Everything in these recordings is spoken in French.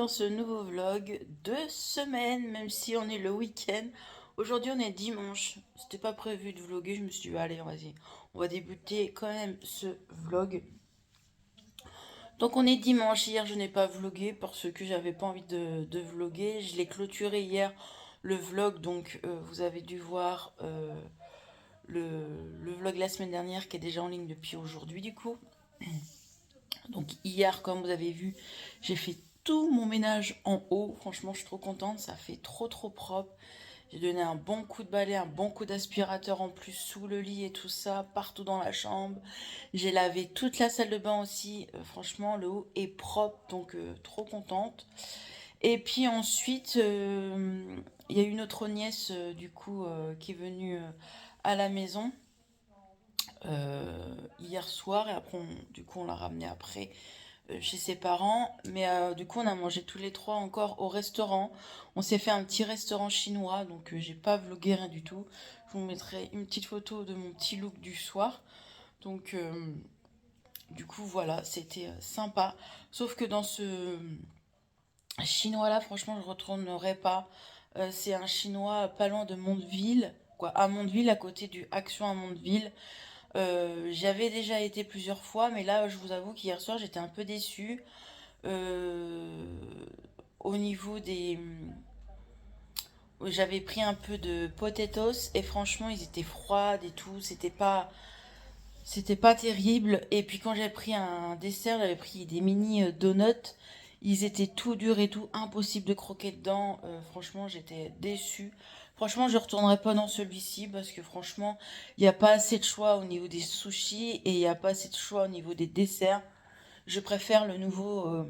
dans ce nouveau vlog de semaine, même si on est le week-end. Aujourd'hui on est dimanche, c'était pas prévu de vlogger, je me suis dit allez vas-y, on va débuter quand même ce vlog. Donc on est dimanche, hier je n'ai pas vlogué parce que j'avais pas envie de vlogger. Je l'ai clôturé hier le vlog, donc vous avez dû voir le vlog la semaine dernière qui est déjà en ligne depuis aujourd'hui du coup. Donc hier, comme vous avez vu, j'ai fait tout mon ménage en haut. Franchement, je suis trop contente. Ça fait trop propre. J'ai donné un bon coup de balai, un bon coup d'aspirateur en plus sous le lit et tout ça, partout dans la chambre. J'ai lavé toute la salle de bain aussi. Franchement, le haut est propre, donc trop contente. Et puis ensuite, il y a une autre nièce du coup qui est venue à la maison hier soir et après du coup on l'a ramenée après chez ses parents. Mais du coup, on a mangé tous les trois encore au restaurant. On s'est fait un petit restaurant chinois, donc j'ai pas vlogué rien du tout. Je vous mettrai une petite photo de mon petit look du soir. Donc, du coup, voilà, c'était sympa. Sauf que dans ce chinois-là, franchement, je retournerai pas. C'est un chinois pas loin de Mondeville, quoi, à Mondeville, à côté du Action à Mondeville. J'avais déjà été plusieurs fois, mais là, je vous avoue qu'hier soir, j'étais un peu déçue. Euh, Au niveau des... J'avais pris un peu de potatoes et franchement ils étaient froids et tout, c'était pas terrible. Et puis quand j'ai pris un dessert, j'avais pris des mini donuts, ils étaient tout durs et tout, impossible de croquer dedans. Franchement j'étais déçue. Franchement je retournerai pas dans celui-ci parce que franchement il n'y a pas assez de choix au niveau des sushis et il n'y a pas assez de choix au niveau des desserts. Je préfère le nouveau.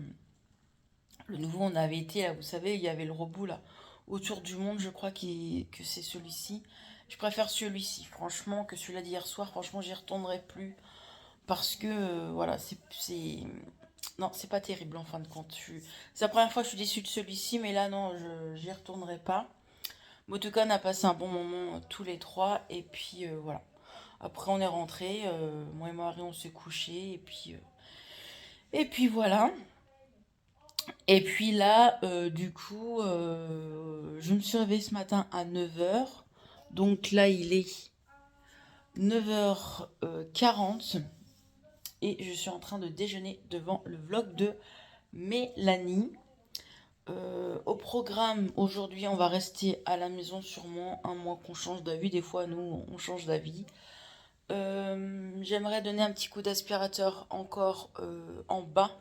Le nouveau, on avait été là, vous savez, il y avait le robot là, autour du monde, je crois que c'est celui-ci. Je préfère celui-ci, franchement, que celui-là d'hier soir. Franchement, j'y retournerai plus. Parce que, voilà, non, c'est pas terrible en fin de compte. C'est la première fois que je suis déçue de celui-ci, mais là, non, j'y retournerai pas. Mais en tout cas, on a passé un bon moment tous les trois. Et puis, voilà. Après, on est rentré. Moi et Marie, on s'est couché. Et puis voilà. Et puis là, du coup, je me suis réveillée ce matin à 9 heures. Donc là, il est 9h40 et je suis en train de déjeuner devant le vlog de Mélanie. Au programme, aujourd'hui, on va rester à la maison sûrement un mois qu'on change d'avis. Des fois, nous, on change d'avis. J'aimerais donner un petit coup d'aspirateur encore en bas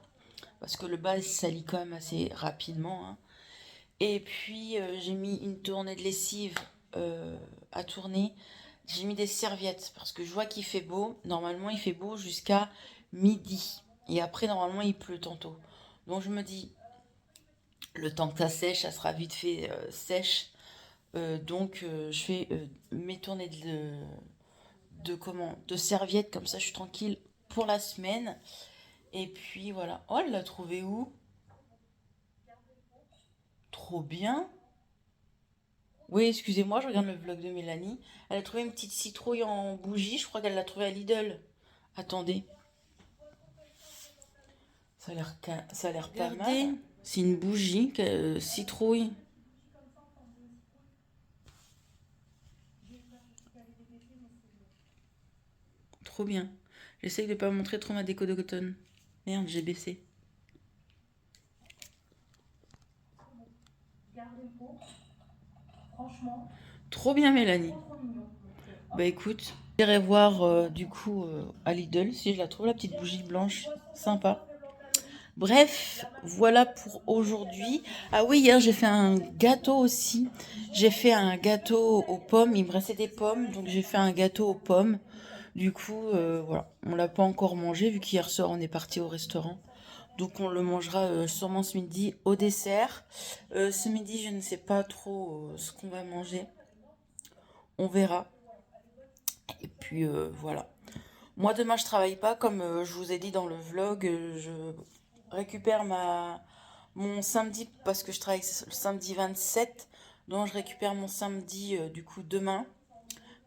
parce que le bas, il salit quand même assez rapidement, hein. Et puis j'ai mis une tournée de lessive à tourner. J'ai mis des serviettes parce que je vois qu'il fait beau. Normalement, il fait beau jusqu'à midi. Et après, normalement, il pleut tantôt. Donc je me dis, le temps que ça sèche, ça sera vite fait sèche. Donc je fais mes tournées de serviettes. Comme ça, je suis tranquille pour la semaine. Et puis voilà. Oh, elle l'a trouvé où? Trop bien. Oui, excusez-moi, je regarde le vlog de Mélanie. Elle a trouvé une petite citrouille en bougie. Je crois qu'elle l'a trouvée à Lidl. Attendez, ça a l'air pas mal. Regardez, c'est une bougie, citrouille. Trop bien. J'essaye de pas montrer trop ma déco de coton. Merde, j'ai baissé. Trop bien, Mélanie. Bah écoute, j'irai voir du coup à Lidl si je la trouve, la petite bougie blanche. Sympa. Bref, voilà pour aujourd'hui. Ah oui, hier j'ai fait un gâteau aussi. J'ai fait un gâteau aux pommes. Il me restait des pommes, donc j'ai fait un gâteau aux pommes. Du coup, voilà, on l'a pas encore mangé vu qu'hier soir on est parti au restaurant. Donc on le mangera sûrement ce midi au dessert. Ce midi, je ne sais pas trop ce qu'on va manger. On verra. Et puis voilà. Moi demain je travaille pas comme je vous ai dit dans le vlog. Je récupère mon samedi parce que je travaille le samedi 27. Donc je récupère mon samedi du coup demain.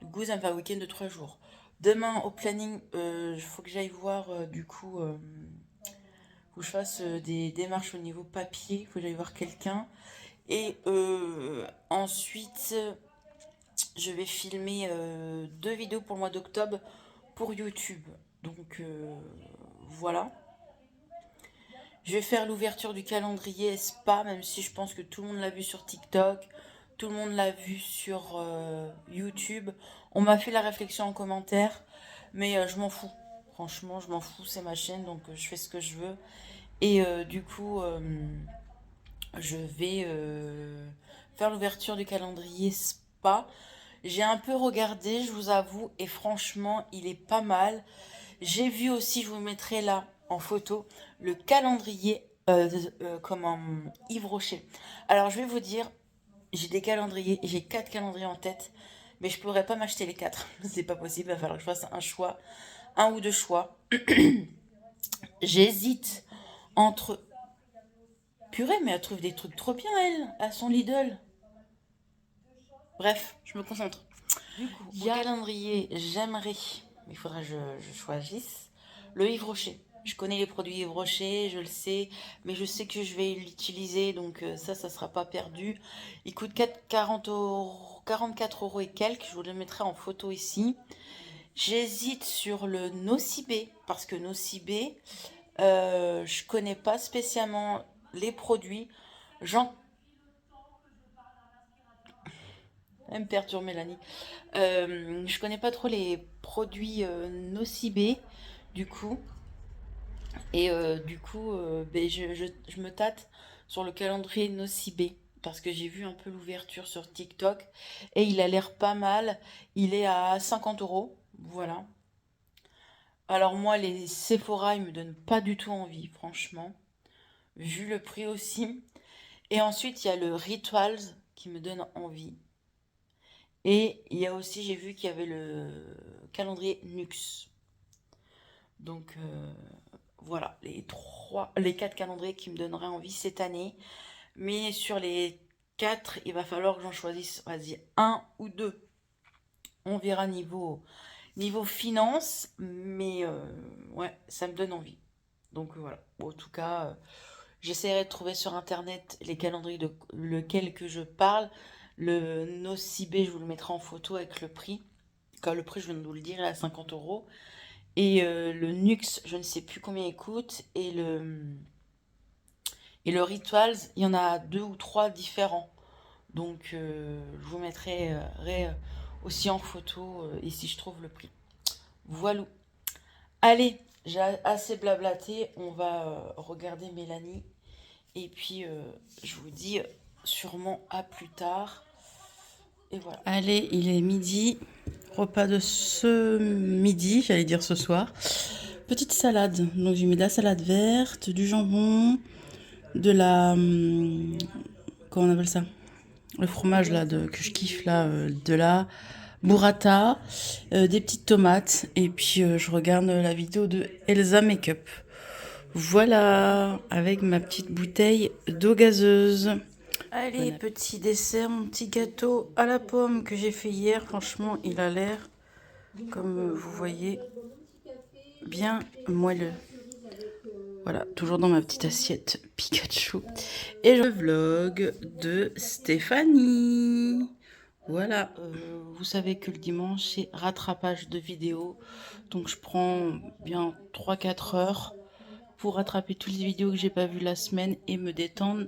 Du coup ça me fait un week-end de 3 jours. Demain au planning, il faut que j'aille voir du coup Faut que je fasse des démarches au niveau papier. Faut que j'aille voir quelqu'un. Et ensuite, je vais filmer 2 vidéos pour le mois d'octobre pour YouTube. Donc voilà. Je vais faire l'ouverture du calendrier spa, même si je pense que tout le monde l'a vu sur TikTok, tout le monde l'a vu sur YouTube. On m'a fait la réflexion en commentaire, mais je m'en fous. Franchement, je m'en fous, c'est ma chaîne, donc je fais ce que je veux. Et du coup, je vais faire l'ouverture du calendrier spa. J'ai un peu regardé, je vous avoue, et franchement, il est pas mal. J'ai vu aussi, je vous mettrai là en photo, le calendrier comment Yves Rocher. Alors, je vais vous dire, j'ai des calendriers, j'ai 4 calendriers en tête, mais je pourrais pas m'acheter les 4. C'est pas possible, il va falloir que je fasse un choix, un ou deux choix. J'hésite entre... Purée, mais elle trouve des trucs trop bien, elle, à son Lidl. Bref, je me concentre. Du coup, il y a un calendrier, j'aimerais, mais il faudra que je choisisse, le Yves Rocher. Je connais les produits Yves Rocher, je le sais, mais je sais que je vais l'utiliser, donc ça sera pas perdu. Il coûte 40 euros, 44 euros et quelques, je vous le mettrai en photo ici. J'hésite sur le Nocibé, parce que Nocibé, je connais pas spécialement les produits. J'en... Elle me perturbe Mélanie. Je connais pas trop les produits Nocibé, du coup. Et du coup, ben, je me tâte sur le calendrier Nocibé. Parce que j'ai vu un peu l'ouverture sur TikTok. Et il a l'air pas mal. Il est à 50 euros. Voilà. Alors moi, les Sephora, ils me donnent pas du tout envie, franchement. Vu le prix aussi. Et ensuite, il y a le Rituals qui me donne envie. Et il y a aussi, j'ai vu qu'il y avait le calendrier Nux. Donc voilà, les 4 calendriers qui me donneraient envie cette année. Mais sur les 4, il va falloir que j'en choisisse, vas-y, un ou deux. On verra niveau finance, mais ouais, ça me donne envie. Donc voilà, bon, en tout cas, j'essaierai de trouver sur internet les calendriers de lequel que je parle. Le Nocibé, je vous le mettrai en photo avec le prix. Quand le prix, je viens de vous le dire, il est à 50 euros. Et le Nux, je ne sais plus combien il coûte. Et le Rituals, il y en a 2 ou 3 différents. Donc, je vous mettrai aussi en photo ici, je trouve le prix. Voilà. Allez, j'ai assez blablaté. On va regarder Mélanie. Et puis, je vous dis sûrement à plus tard. Et voilà. Allez, il est midi. Repas de ce midi, j'allais dire ce soir. Petite salade. Donc, j'ai mis de la salade verte, du jambon, de la... comment on appelle ça? Le fromage là que je kiffe là, de la burrata, des petites tomates. Et puis, je regarde la vidéo de Elsa Makeup. Voilà, avec ma petite bouteille d'eau gazeuse. Allez, voilà. Petit dessert, mon petit gâteau à la pomme que j'ai fait hier. Franchement, il a l'air, comme vous voyez, bien moelleux. Voilà, toujours dans ma petite assiette Pikachu. Et le vlog de Stéphanie. Voilà, vous savez que le dimanche, c'est rattrapage de vidéos. Donc, je prends bien 3-4 heures pour rattraper toutes les vidéos que j'ai pas vues la semaine et me détendre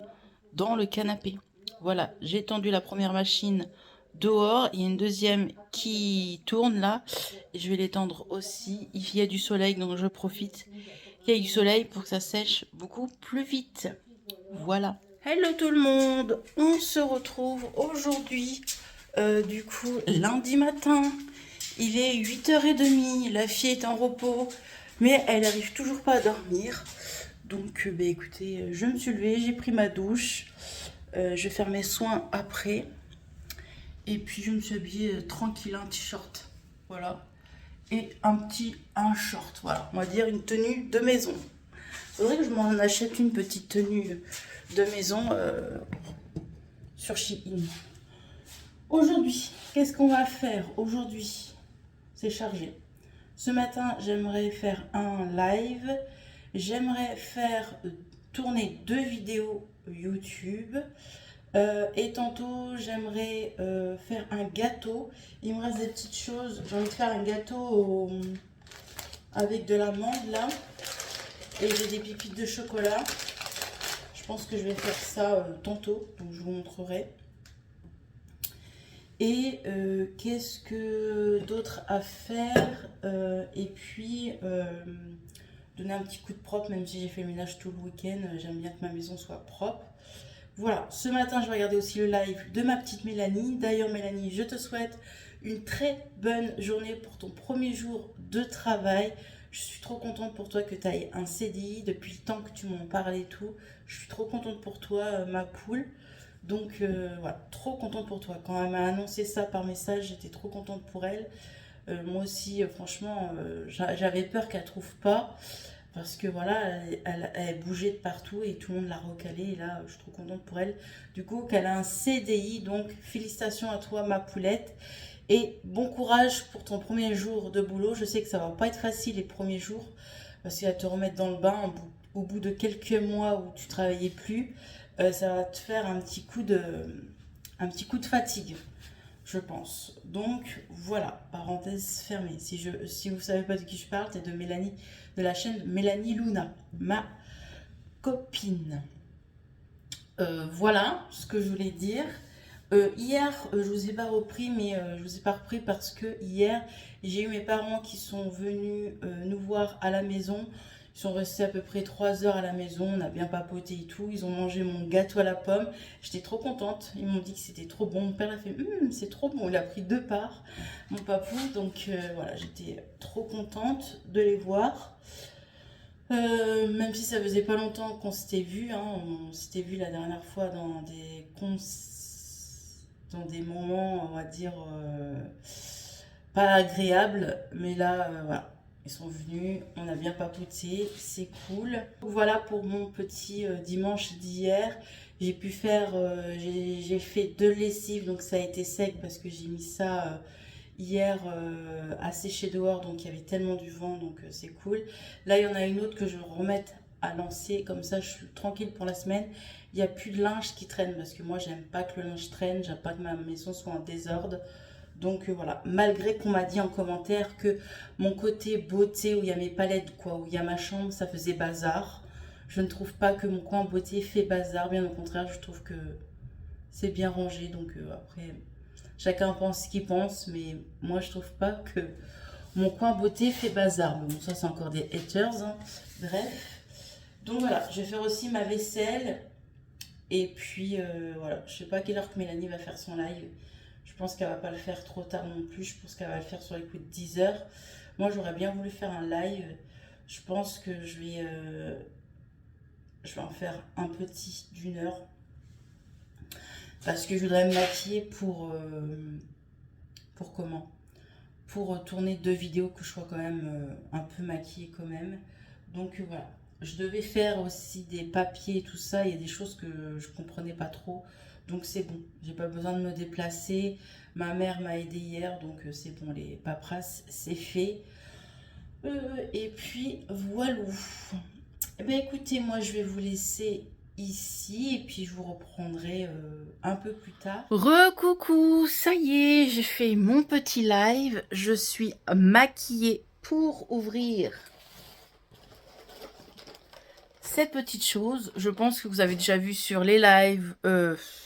dans le canapé. Voilà, j'ai tendu la première machine dehors. Il y a une deuxième qui tourne là. Et je vais l'étendre aussi. Il y a du soleil, donc je profite qu'il y ait du soleil pour que ça sèche beaucoup plus vite. Voilà. Hello tout le monde. On se retrouve aujourd'hui, du coup, lundi matin. Il est 8h30. La fille est en repos, mais elle n'arrive toujours pas à dormir. Donc, bah, écoutez, je me suis levée, j'ai pris ma douche. Je vais faire mes soins après. Et puis, je me suis habillée tranquille, un t-shirt. Voilà. Et un short. Voilà. On va dire une tenue de maison. Faudrait que je m'en achète une petite tenue de maison sur Shein. Aujourd'hui, qu'est-ce qu'on va faire? Aujourd'hui, c'est chargé. Ce matin, j'aimerais faire un live, J'aimerais faire tourner 2 vidéos YouTube. Et tantôt, j'aimerais faire un gâteau. Il me reste des petites choses. J'ai envie de faire un gâteau avec de l'amande là. Et j'ai des pépites de chocolat. Je pense que je vais faire ça tantôt. Donc je vous montrerai. Et qu'est-ce que d'autre à faire et puis donner un petit coup de propre, même si j'ai fait le ménage tout le week-end. J'aime bien que ma maison soit propre. Voilà, ce matin, je vais regarder aussi le live de ma petite Mélanie. D'ailleurs, Mélanie, je te souhaite une très bonne journée pour ton premier jour de travail. Je suis trop contente pour toi que tu ailles un CDI depuis le temps que tu m'en parlais et tout. Je suis trop contente pour toi, ma poule. Donc voilà, trop contente pour toi. Quand elle m'a annoncé ça par message, j'étais trop contente pour elle. Moi aussi, franchement, j'avais peur qu'elle trouve pas. Parce que voilà, elle bougeait de partout et tout le monde l'a recalée. Et là, je suis trop contente pour elle. Du coup, qu'elle a un CDI. Donc, félicitations à toi, ma poulette. Et bon courage pour ton premier jour de boulot. Je sais que ça va pas être facile les premiers jours. Parce qu'il va te remettre dans le bain au bout de quelques mois où tu travaillais plus. Ça va te faire un petit coup de fatigue, je pense. Donc voilà, parenthèse fermée. Si vous savez pas de qui je parle, c'est de Mélanie, de la chaîne Mélanie Luna, ma copine. Voilà ce que je voulais dire. Hier, je vous ai pas repris, mais je vous ai pas repris parce que hier, j'ai eu mes parents qui sont venus nous voir à la maison. Ils sont restés à peu près 3 heures à la maison, on a bien papoté et tout. Ils ont mangé mon gâteau à la pomme. J'étais trop contente. Ils m'ont dit que c'était trop bon. Mon père a fait, c'est trop bon. Il a pris 2 parts, mon papou. Donc voilà, j'étais trop contente de les voir. Même si ça faisait pas longtemps qu'on s'était vu, hein, on s'était vu la dernière fois dans des moments, on va dire, pas agréables, mais là, voilà, ils sont venus, on a bien papoté, c'est cool. Voilà pour mon petit dimanche d'hier. J'ai pu faire, j'ai fait 2 lessives, donc ça a été sec parce que j'ai mis ça hier à sécher dehors, donc il y avait tellement du vent, donc c'est cool. Là, il y en a une autre que je vais remettre à lancer, comme ça je suis tranquille pour la semaine. Il n'y a plus de linge qui traîne parce que moi j'aime pas que le linge traîne, j'aime pas que ma maison soit en désordre. Donc voilà, malgré qu'on m'a dit en commentaire que mon côté beauté où il y a mes palettes, quoi, où il y a ma chambre, ça faisait bazar. Je ne trouve pas que mon coin beauté fait bazar, bien au contraire, je trouve que c'est bien rangé. Donc après, chacun pense ce qu'il pense, mais moi je trouve pas que mon coin beauté fait bazar. Mais bon, ça c'est encore des haters, hein. Bref. Donc voilà, je vais faire aussi ma vaisselle. Et puis voilà, je sais pas à quelle heure que Mélanie va faire son live. Je pense qu'elle va pas le faire trop tard non plus. Je pense qu'elle va le faire sur les coups de 10 heures. Moi j'aurais bien voulu faire un live. Je pense que je vais en faire un petit d'1 heure. Parce que je voudrais me maquiller pour comment? Pour tourner 2 vidéos que je sois quand même un peu maquillée quand même. Donc voilà. Je devais faire aussi des papiers et tout ça. Il y a des choses que je comprenais pas trop. Donc c'est bon. J'ai pas besoin de me déplacer. Ma mère m'a aidé hier. Donc c'est bon. Les paperasses, c'est fait. Et puis voilà. Eh bien écoutez, moi je vais vous laisser ici et puis je vous reprendrai un peu plus tard. Recoucou, ça y est, j'ai fait mon petit live. Je suis maquillée pour ouvrir cette petite chose. Je pense que vous avez déjà vu sur les lives,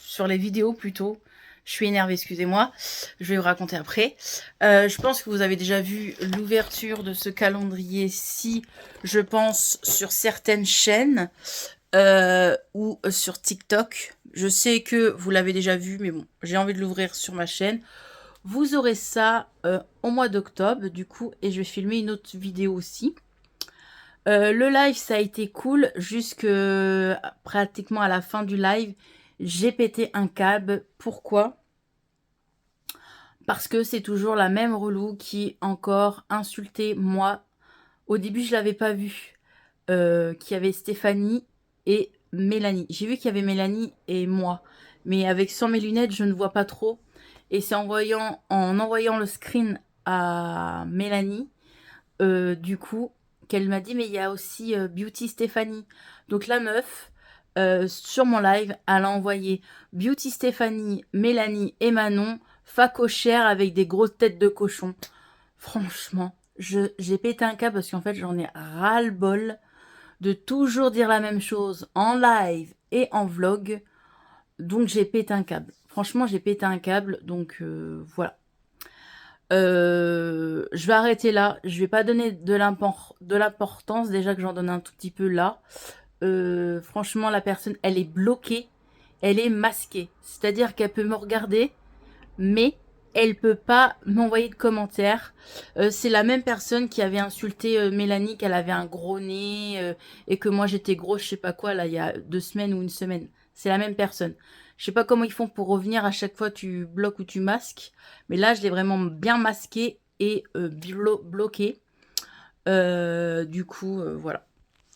sur les vidéos plutôt. Je suis énervée, excusez-moi. Je vais vous raconter après. Je pense que vous avez déjà vu l'ouverture de ce calendrier-ci, je pense, sur certaines chaînes ou sur TikTok. Je sais que vous l'avez déjà vu, mais bon, j'ai envie de l'ouvrir sur ma chaîne. Vous aurez ça au mois d'octobre, du coup, et je vais filmer une autre vidéo aussi. Le live, ça a été cool, jusque pratiquement à la fin du live, j'ai pété un câble. Pourquoi? Parce que c'est toujours la même relou qui encore insultait moi. Au début, je l'avais pas vu. Qu'il y avait Stéphanie et Mélanie. J'ai vu qu'il y avait Mélanie et moi. Mais avec sans mes lunettes, je ne vois pas trop. Et c'est en envoyant le screen à Mélanie, du coup, qu'elle m'a dit, mais il y a aussi Beauty Stéphanie. Donc la meuf, sur mon live, elle a envoyé Beauty Stéphanie, Mélanie et Manon, facochère avec des grosses têtes de cochon. Franchement, j'ai pété un câble parce qu'en fait, j'en ai ras-le-bol de toujours dire la même chose en live et en vlog. Donc j'ai pété un câble. Franchement, j'ai pété un câble. Donc voilà. Je vais arrêter là. Je vais pas donner de l'importance. Déjà que j'en donne un tout petit peu là. Franchement, la personne, elle est bloquée. Elle est masquée. C'est-à-dire qu'elle peut me regarder, mais elle peut pas m'envoyer de commentaires. C'est la même personne qui avait insulté Mélanie, qu'elle avait un gros nez et que moi j'étais grosse, je sais pas quoi, là, il y a 2 semaines ou une semaine. C'est la même personne. Je sais pas comment ils font pour revenir à chaque fois tu bloques ou tu masques. Mais là, je l'ai vraiment bien masqué et bloqué. Du coup, voilà.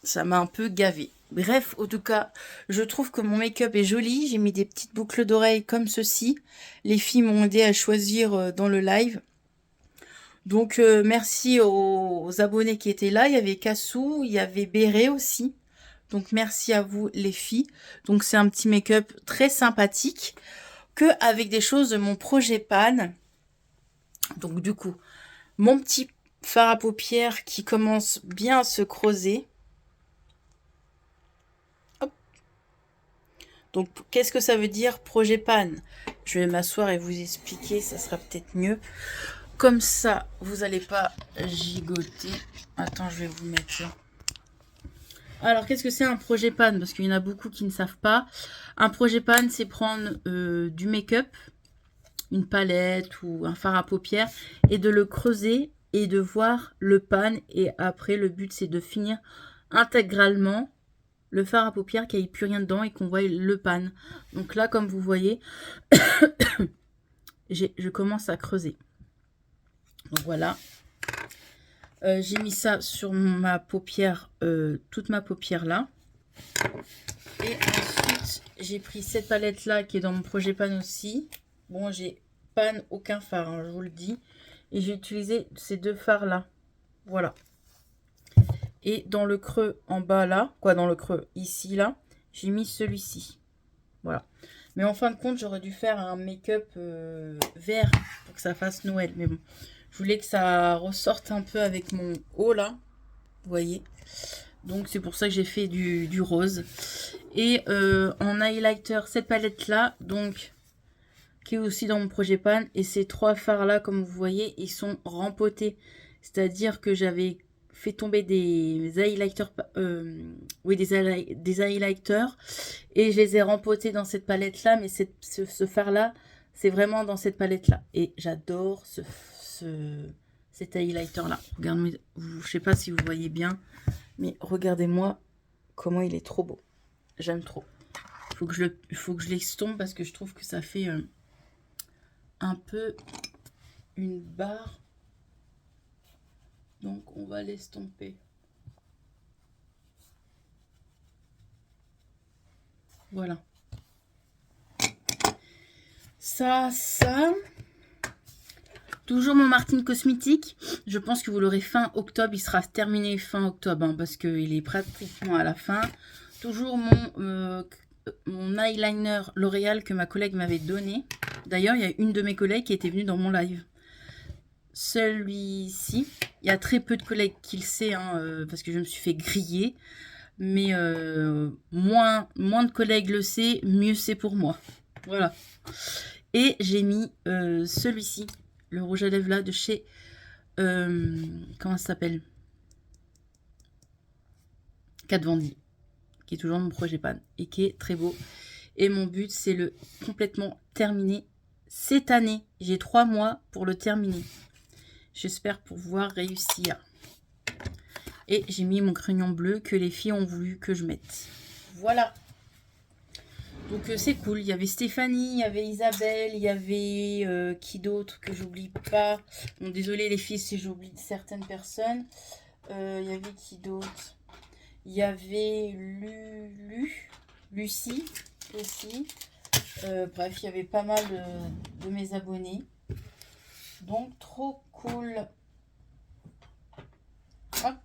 Ça m'a un peu gavé. Bref, en tout cas, je trouve que mon make-up est joli. J'ai mis des petites boucles d'oreilles comme ceci. Les filles m'ont aidé à choisir dans le live. Donc, merci aux abonnés qui étaient là. Il y avait Cassou, il y avait Béré aussi. Donc, merci à vous les filles. Donc, c'est un petit make-up très sympathique que avec des choses de mon projet Pan. Donc, du coup, mon petit fard à paupières qui commence bien à se creuser. Donc, qu'est-ce que ça veut dire projet Pan? Je vais m'asseoir et vous expliquer, ça sera peut-être mieux. Comme ça, vous n'allez pas gigoter. Attends, je vais vous mettre là. Alors, qu'est-ce que c'est un projet Pan? Parce qu'il y en a beaucoup qui ne savent pas. Un projet Pan, c'est prendre du make-up, une palette ou un fard à paupières, et de le creuser et de voir le pan. Et après, le but, c'est de finir intégralement le fard à paupières, qu'il n'y ait plus rien dedans et qu'on voit le pan. Donc là, comme vous voyez, je commence à creuser. Donc voilà. J'ai mis ça sur ma paupière, toute ma paupière là. Et ensuite, j'ai pris cette palette là qui est dans mon projet pan aussi. Bon, j'ai pan aucun fard, hein, je vous le dis. Et j'ai utilisé ces 2 fards là. Voilà. Et dans le creux en bas là, dans le creux ici là, j'ai mis celui-ci. Voilà. Mais en fin de compte, j'aurais dû faire un make-up vert pour que ça fasse Noël. Mais bon, je voulais que ça ressorte un peu avec mon haut là. Vous voyez. Donc c'est pour ça que j'ai fait du rose. Et en highlighter, cette palette là, donc qui est aussi dans mon projet Pan. Et ces 3 fards là, comme vous voyez, ils sont rempotés. C'est-à-dire que j'avais fait tomber des highlighters, des highlighters, et je les ai rempotés dans cette palette là, mais ce fard là, c'est vraiment dans cette palette là, et j'adore cet highlighter là. Regardez, je sais pas si vous voyez bien, mais regardez-moi comment il est trop beau. J'aime trop. Il faut que je l'estompe parce que je trouve que ça fait un peu une barre. Donc, on va l'estomper. Voilà. Ça. Toujours mon Martine Cosmétique. Je pense que vous l'aurez fin octobre. Il sera terminé fin octobre, hein, parce qu'il est pratiquement à la fin. Toujours mon eyeliner L'Oréal que ma collègue m'avait donné. D'ailleurs, il y a une de mes collègues qui était venue dans mon live. Celui-ci, il y a très peu de collègues qui le sait, hein, parce que je me suis fait griller. Mais moins de collègues le sait, mieux c'est pour moi. Voilà. Et j'ai mis celui-ci, le rouge à lèvres là de chez... comment ça s'appelle? Kat Von D, qui est toujours mon projet Pan et qui est très beau. Et mon but, c'est le complètement terminer cette année. J'ai 3 mois pour le terminer. J'espère pouvoir réussir. Et j'ai mis mon crayon bleu que les filles ont voulu que je mette. Voilà. Donc c'est cool. Il y avait Stéphanie, il y avait Isabelle, il y avait qui d'autre que j'oublie pas. Bon, désolé les filles si j'oublie certaines personnes. Il y avait qui d'autre? Il y avait Lucie aussi. Bref, il y avait pas mal de mes abonnés. Donc trop cool. Hop.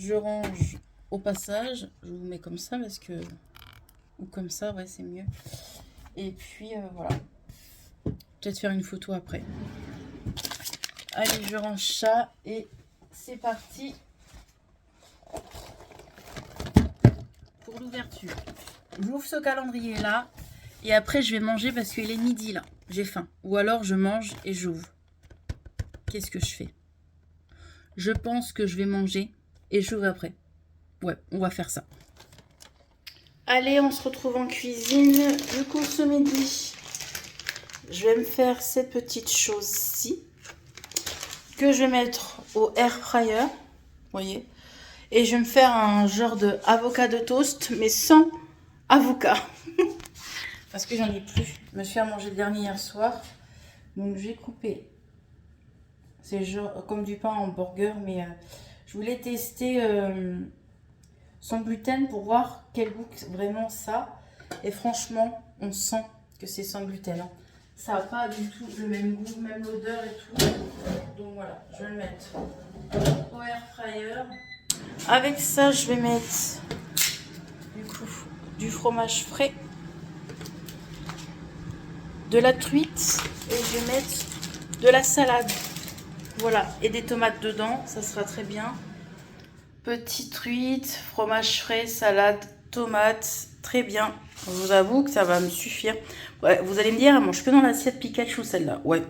je range au passage. Je vous mets comme ça parce que... Ou comme ça, ouais, c'est mieux. Et puis, voilà. Peut-être faire une photo après. Allez, je range ça et c'est parti pour l'ouverture. J'ouvre ce calendrier là et après je vais manger parce qu'il est midi là. J'ai faim. Ou alors je mange et j'ouvre. Qu'est-ce que je fais? Je pense que je vais manger et j'ouvre après. Ouais, on va faire ça. Allez, on se retrouve en cuisine. Du coup, ce midi, je vais me faire cette petite chose-ci que je vais mettre au air fryer. Vous voyez? Et je vais me faire un genre de avocat de toast, mais sans avocat. Parce que j'en ai plus. Je me suis à manger le dernier hier soir. Donc, je vais couper. C'est genre comme du pain en burger, mais je voulais tester sans gluten pour voir quel goût vraiment ça. Et franchement, on sent que c'est sans gluten. Hein. Ça n'a pas du tout le même goût, même l'odeur et tout. Donc voilà, je vais le mettre au air fryer. Avec ça, je vais mettre du coup du fromage frais, de la truite et je vais mettre de la salade. Voilà, et des tomates dedans, ça sera très bien. Petite truite, fromage frais, salade, tomates, très bien. Je vous avoue que ça va me suffire. Ouais, vous allez me dire, elle mange que dans l'assiette Pikachu celle-là. Ouais,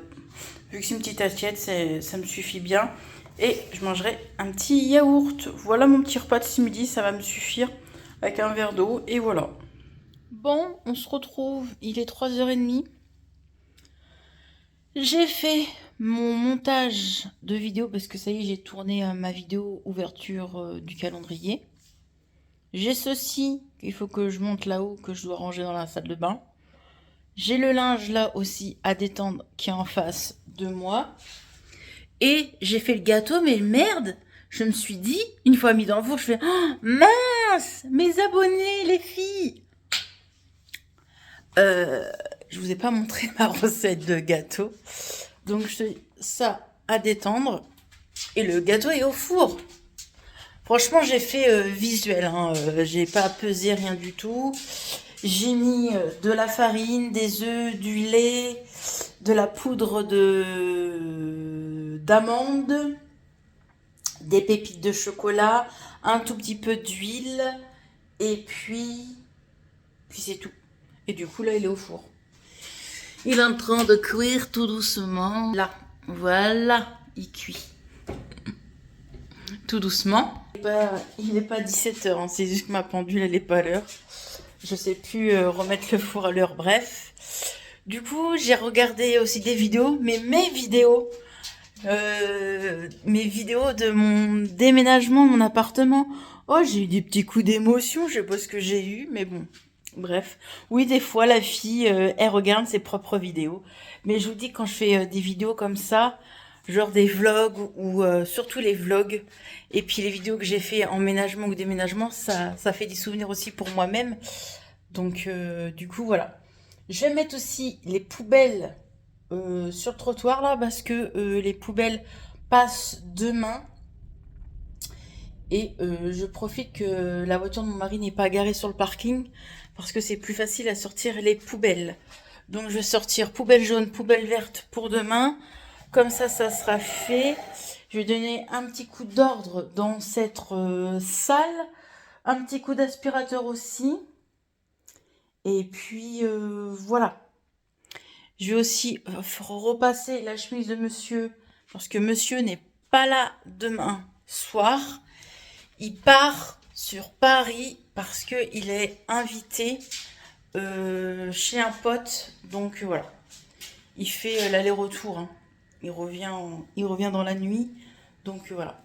vu que c'est une petite assiette, ça me suffit bien. Et je mangerai un petit yaourt. Voilà mon petit repas de ce midi, ça va me suffire avec un verre d'eau. Et voilà. Bon, on se retrouve, il est 3h30. J'ai fait mon montage de vidéo parce que ça y est, j'ai tourné ma vidéo ouverture du calendrier. J'ai ceci qu'il faut que je monte là-haut, que je dois ranger dans la salle de bain. J'ai le linge là aussi à détendre qui est en face de moi. Et j'ai fait le gâteau, mais merde, je me suis dit, une fois mis dans le four, je fais oh, mince, mes abonnés, les filles. Je vous ai pas montré ma recette de gâteau. Donc ça à détendre. Et le gâteau est au four. Franchement, j'ai fait visuel. Hein. J'ai pas pesé rien du tout. J'ai mis de la farine, des œufs, du lait, de la poudre d'amande, des pépites de chocolat, un tout petit peu d'huile. Et puis c'est tout. Et du coup, là, il est au four. Il est en train de cuire tout doucement. Là, voilà, il cuit. Tout doucement. Il n'est pas 17h, hein, c'est juste que ma pendule, elle n'est pas à l'heure. Je sais plus remettre le four à l'heure, bref. Du coup, j'ai regardé aussi des vidéos, mais mes vidéos de mon déménagement, mon appartement. Oh, j'ai eu des petits coups d'émotion, je sais pas ce que j'ai eu, mais bon. Bref, oui, des fois, la fille, elle regarde ses propres vidéos. Mais je vous dis, quand je fais des vidéos comme ça, genre des vlogs ou surtout les vlogs, et puis les vidéos que j'ai fait en ménagement ou déménagement, ça fait des souvenirs aussi pour moi-même. Donc, du coup, voilà. Je vais mettre aussi les poubelles sur le trottoir, là, parce que les poubelles passent demain. Et je profite que la voiture de mon mari n'est pas garée sur le parking parce que c'est plus facile à sortir les poubelles. Donc je vais sortir poubelle jaune, poubelle verte pour demain. Comme ça sera fait. Je vais donner un petit coup d'ordre dans cette salle. Un petit coup d'aspirateur aussi. Et puis voilà. Je vais aussi repasser la chemise de monsieur parce que monsieur n'est pas là demain soir. Il part sur Paris parce qu'il est invité chez un pote. Donc voilà, il fait l'aller-retour. Hein. Il revient dans la nuit. Donc voilà,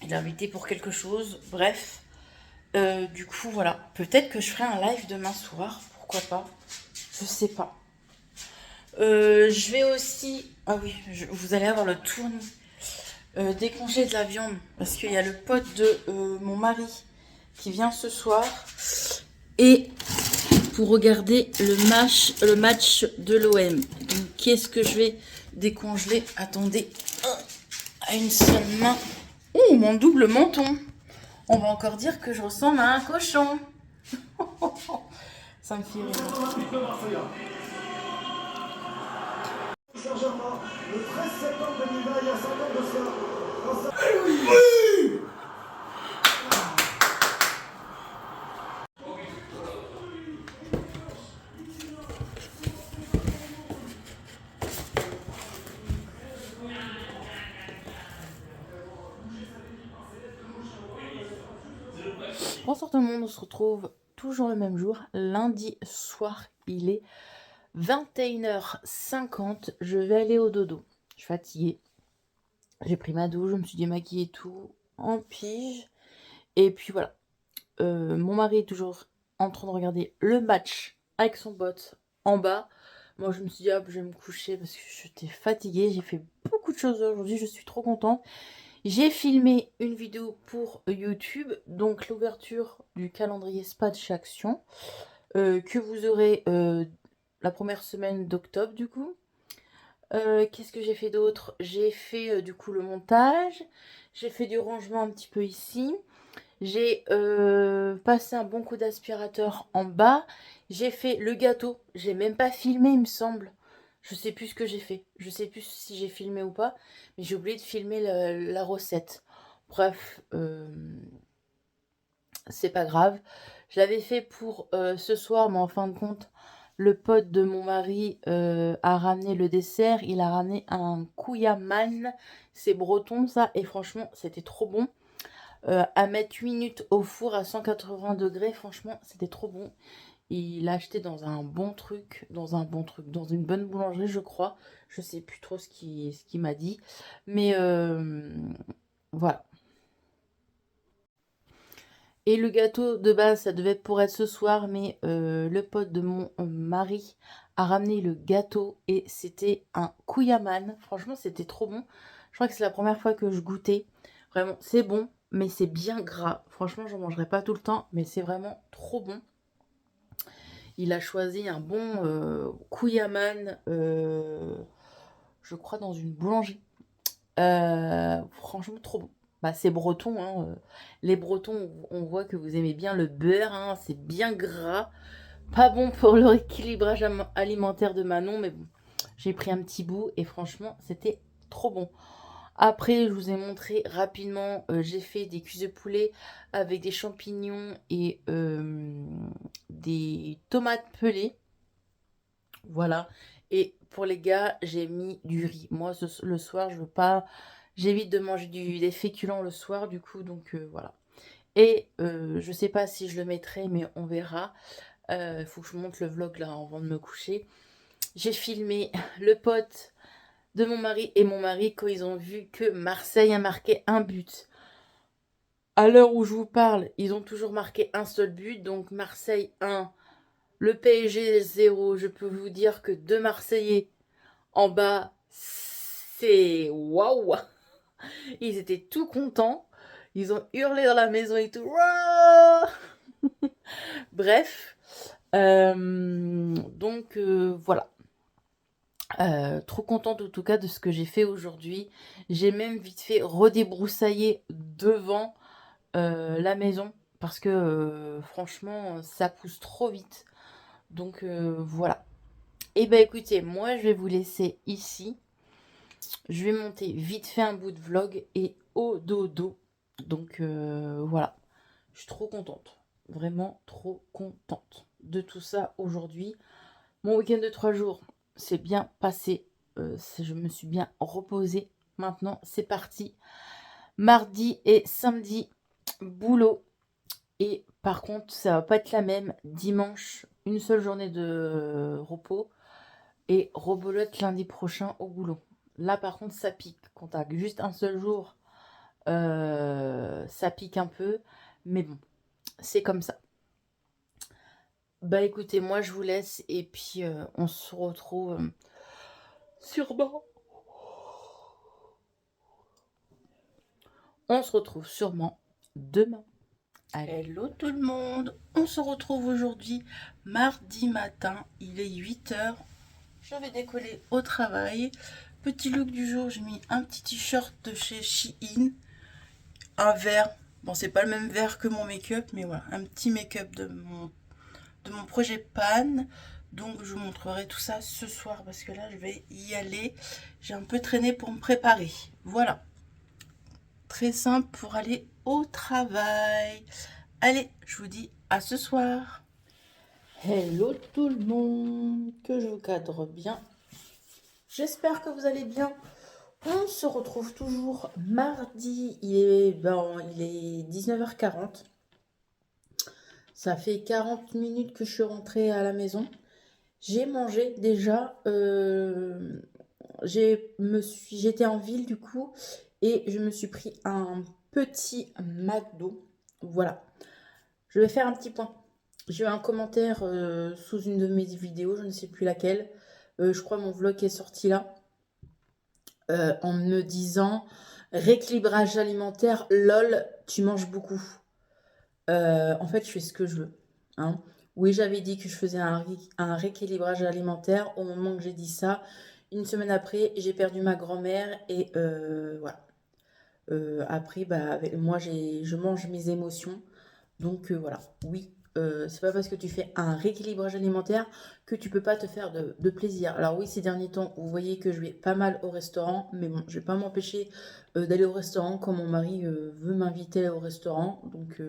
il est invité pour quelque chose. Bref, du coup voilà, peut-être que je ferai un live demain soir. Pourquoi pas? Je sais pas. Je vais aussi... Ah oui, vous allez avoir le tournis. Décongeler de la viande parce qu'il y a le pote de mon mari qui vient ce soir et pour regarder le match de l'OM. Donc qu'est-ce que je vais décongeler? Attendez, à une seule main. Ouh, mon double menton. On va encore dire que je ressemble à un cochon. Ça me fait rire. Saint-Germain, le 13 septembre 2020, il y a 5 ans de cela. Bonsoir tout le monde, on se retrouve toujours le même jour, lundi soir, il est 21h50, je vais aller au dodo, je suis fatiguée, j'ai pris ma douche, je me suis démaquillée et tout, en pige, et puis voilà, mon mari est toujours en train de regarder le match avec son pote en bas, moi je me suis dit hop je vais me coucher parce que j'étais fatiguée, j'ai fait beaucoup de choses aujourd'hui, je suis trop contente. J'ai filmé une vidéo pour YouTube, donc l'ouverture du calendrier Spatch Action, que vous aurez la première semaine d'octobre du coup. Qu'est-ce que j'ai fait d'autre? J'ai fait du coup le montage, j'ai fait du rangement un petit peu ici, j'ai passé un bon coup d'aspirateur en bas, j'ai fait le gâteau, j'ai même pas filmé il me semble. Je sais plus ce que j'ai fait. Je sais plus si j'ai filmé ou pas. Mais j'ai oublié de filmer la recette. Bref, c'est pas grave. Je l'avais fait pour ce soir, mais en fin de compte, le pote de mon mari a ramené le dessert. Il a ramené un kouyaman. C'est breton ça. Et franchement, c'était trop bon. À mettre 8 minutes au four à 180 degrés. Franchement, c'était trop bon. Il l'a acheté dans un bon truc, dans une bonne boulangerie, je crois. Je sais plus trop ce qu'il m'a dit. Mais voilà. Et le gâteau de base, ça devait pour être ce soir, mais le pote de mon mari a ramené le gâteau et c'était un kouyaman. Franchement, c'était trop bon. Je crois que c'est la première fois que je goûtais. Vraiment, c'est bon, mais c'est bien gras. Franchement, j'en mangerai pas tout le temps, mais c'est vraiment trop bon. Il a choisi un bon kouyaman, je crois, dans une boulangerie. Franchement, trop bon. Bah, c'est breton, hein. Les Bretons, on voit que vous aimez bien le beurre, hein, c'est bien gras. Pas bon pour le rééquilibrage alimentaire de Manon, mais bon, j'ai pris un petit bout et franchement, c'était trop bon. Après, je vous ai montré rapidement, j'ai fait des cuisses de poulet avec des champignons et des tomates pelées. Voilà. Et pour les gars, j'ai mis du riz. Moi, le soir, je veux pas... J'évite de manger des féculents le soir, du coup, donc voilà. Et je sais pas si je le mettrai, mais on verra. Il faut que je vous montre le vlog là avant de me coucher. J'ai filmé le pote de mon mari et mon mari quand ils ont vu que Marseille a marqué un but. À l'heure où je vous parle, ils ont toujours marqué un seul but. Donc Marseille 1, le PSG 0. Je peux vous dire que deux Marseillais en bas, c'est waouh! Ils étaient tout contents. Ils ont hurlé dans la maison et tout. Wouah. Bref. Donc voilà. Trop contente en tout cas de ce que j'ai fait aujourd'hui. J'ai même vite fait redébroussailler devant la maison parce que franchement ça pousse trop vite. Donc voilà. Et ben écoutez, moi je vais vous laisser ici. Je vais monter vite fait un bout de vlog et au dodo. Donc voilà. Je suis trop contente. Vraiment trop contente de tout ça aujourd'hui. Mon week-end de 3 jours s'est bien passé. Je me suis bien reposée. Maintenant, c'est parti. Mardi et samedi, boulot. Et par contre, ça va pas être la même. Dimanche, une seule journée de repos. Et rebolote lundi prochain au boulot. Là, par contre, ça pique. Quand t'as juste un seul jour, ça pique un peu. Mais bon, c'est comme ça. Bah écoutez, moi je vous laisse et puis on se retrouve sûrement. On se retrouve sûrement demain. Allez. Hello tout le monde, on se retrouve aujourd'hui mardi matin, il est 8h. Je vais décoller au travail. Petit look du jour, j'ai mis un petit t-shirt de chez Shein. un verre. Bon, c'est pas le même verre que mon make-up, mais voilà, un petit make-up de mon projet Pan. Donc je vous montrerai tout ça ce soir parce que là je vais y aller. J'ai un peu traîné pour me préparer. Voilà, très simple pour aller au travail. Allez, je vous dis à ce soir. Hello tout le monde, que je vous cadre bien. J'espère que vous allez bien. On se retrouve toujours mardi, il est 19h40. Ça fait 40 minutes que je suis rentrée à la maison. J'ai mangé déjà. J'étais en ville du coup et je me suis pris un petit McDo. Voilà. Je vais faire un petit point. J'ai eu un commentaire sous une de mes vidéos, je ne sais plus laquelle. Je crois mon vlog est sorti là. En me disant rééquilibrage alimentaire, lol, tu manges beaucoup. En fait, je fais ce que je veux. Hein. Oui, j'avais dit que je faisais un rééquilibrage alimentaire. Au moment que j'ai dit ça, une semaine après, j'ai perdu ma grand-mère et voilà. Après, bah, moi, je mange mes émotions. Donc voilà, oui, c'est pas parce que tu fais un rééquilibrage alimentaire que tu peux pas te faire de plaisir. Alors oui, ces derniers temps, vous voyez que je vais pas mal au restaurant, mais bon, je vais pas m'empêcher d'aller au restaurant quand mon mari veut m'inviter au restaurant. Donc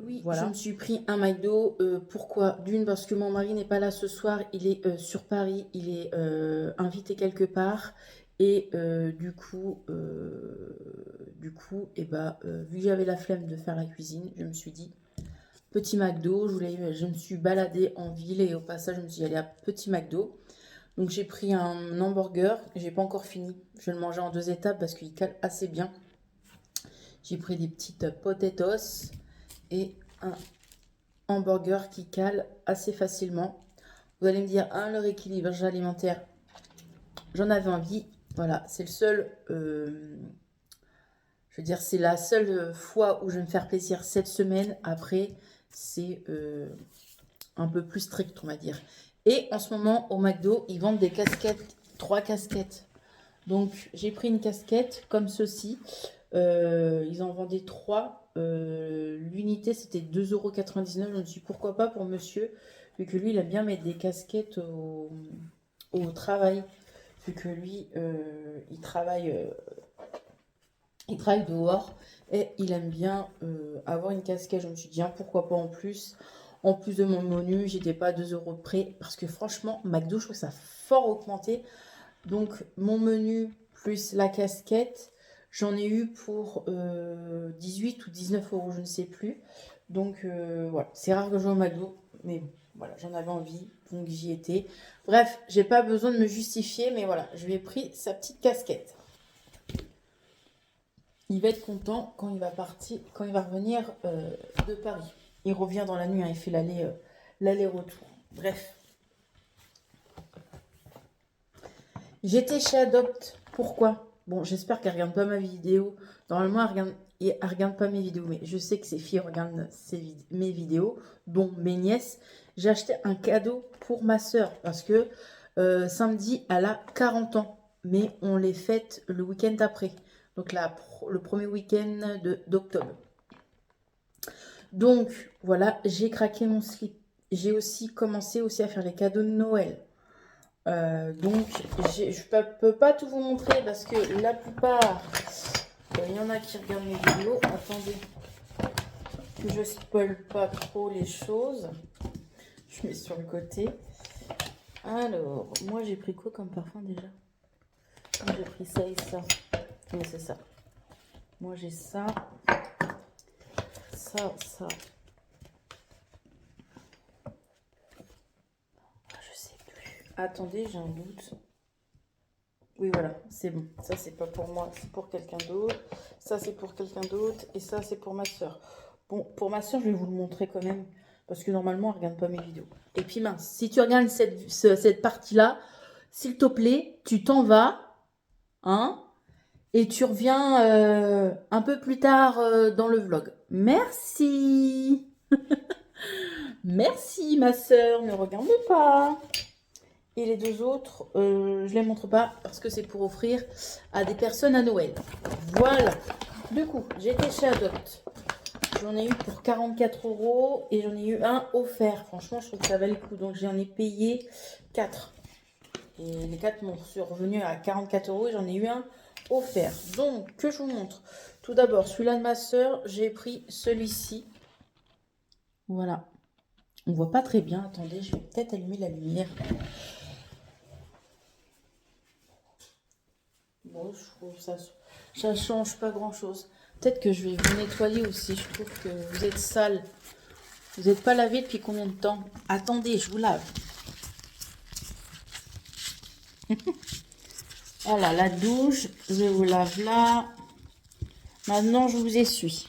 oui, voilà. Je me suis pris un McDo. Pourquoi? D'une, parce que mon mari n'est pas là ce soir, il est sur Paris, il est invité quelque part. Et vu que j'avais la flemme de faire la cuisine, je me suis dit petit McDo. Je me suis baladée en ville et au passage, je me suis allée à Petit McDo. Donc j'ai pris un hamburger, j'ai pas encore fini. Je vais le manger en 2 étapes parce qu'il cale assez bien. J'ai pris des petites potatoes et un hamburger qui cale assez facilement. Vous allez me dire, le rééquilibrage alimentaire, j'en avais envie. Voilà, c'est le seul... je veux dire, c'est la seule fois où je vais me faire plaisir cette semaine. Après, c'est un peu plus strict, on va dire. Et en ce moment, au McDo, ils vendent des casquettes, 3 casquettes. Donc, j'ai pris une casquette comme ceci. Ils en vendaient 3. L'unité, c'était 2,99 €. Je me suis dit, pourquoi pas pour monsieur, vu que lui, il aime bien mettre des casquettes au travail. Vu que lui, il travaille dehors et il aime bien avoir une casquette. Je me suis dit, pourquoi pas en plus. En plus de mon menu, j'étais pas à 2 € de près parce que franchement, McDo, je trouve que ça a fort augmenté. Donc, mon menu plus la casquette, j'en ai eu pour 18 ou 19 €, je ne sais plus. Donc, voilà, c'est rare que je joue au McDo, mais bon, voilà, j'en avais envie, donc j'y étais. Bref, j'ai pas besoin de me justifier, mais voilà, je lui ai pris sa petite casquette. Il va être content quand il va partir, quand il va revenir de Paris. Il revient dans la nuit, hein, il fait l'aller-retour. Bref. J'étais chez Adopt. Pourquoi? Bon, j'espère qu'elle ne regarde pas ma vidéo. Normalement, elle regarde pas mes vidéos, mais je sais que ses filles regardent mes vidéos, dont mes nièces. J'ai acheté un cadeau pour ma soeur parce que samedi, elle a 40 ans, mais on les fête le week-end après. Donc le premier week-end d'octobre. Donc voilà, j'ai craqué mon slip. J'ai aussi commencé à faire les cadeaux de Noël. Donc je peux pas tout vous montrer parce que la plupart, il y en a qui regardent mes vidéos. Attendez que je spoil pas trop les choses. Je mets sur le côté. Alors, moi j'ai pris quoi comme parfum déjà? J'ai pris ça et ça. Oui, c'est ça. Moi j'ai ça. Ça. Je sais plus. Attendez, j'ai un doute. Oui, voilà, c'est bon. Ça, c'est pas pour moi, c'est pour quelqu'un d'autre. Ça, c'est pour quelqu'un d'autre. Et ça, c'est pour ma soeur. Bon, pour ma soeur, je vais vous le montrer quand même. Parce que normalement, elle regarde pas mes vidéos. Et puis mince, si tu regardes cette partie-là, s'il te plaît, tu t'en vas. Hein? Et tu reviens un peu plus tard dans le vlog. Merci. Merci, ma soeur. Ne regarde pas. Et les 2 autres, je ne les montre pas parce que c'est pour offrir à des personnes à Noël. Voilà. Du coup, j'étais chez Adopt. J'en ai eu pour 44 € et j'en ai eu un offert. Franchement, je trouve que ça valait le coup. Donc, j'en ai payé 4. Et les 4 m'ont revenu à 44 € et j'en ai eu un offert. Donc, que je vous montre. Tout d'abord, celui-là de ma soeur, j'ai pris celui-ci. Voilà. On voit pas très bien. Attendez, je vais peut-être allumer la lumière. Bon, je trouve ça change pas grand-chose. Peut-être que je vais vous nettoyer aussi. Je trouve que vous êtes sale. Vous n'êtes pas lavé depuis combien de temps? Attendez, je vous lave. Voilà, la douche. Je vous lave là. Maintenant, je vous essuie.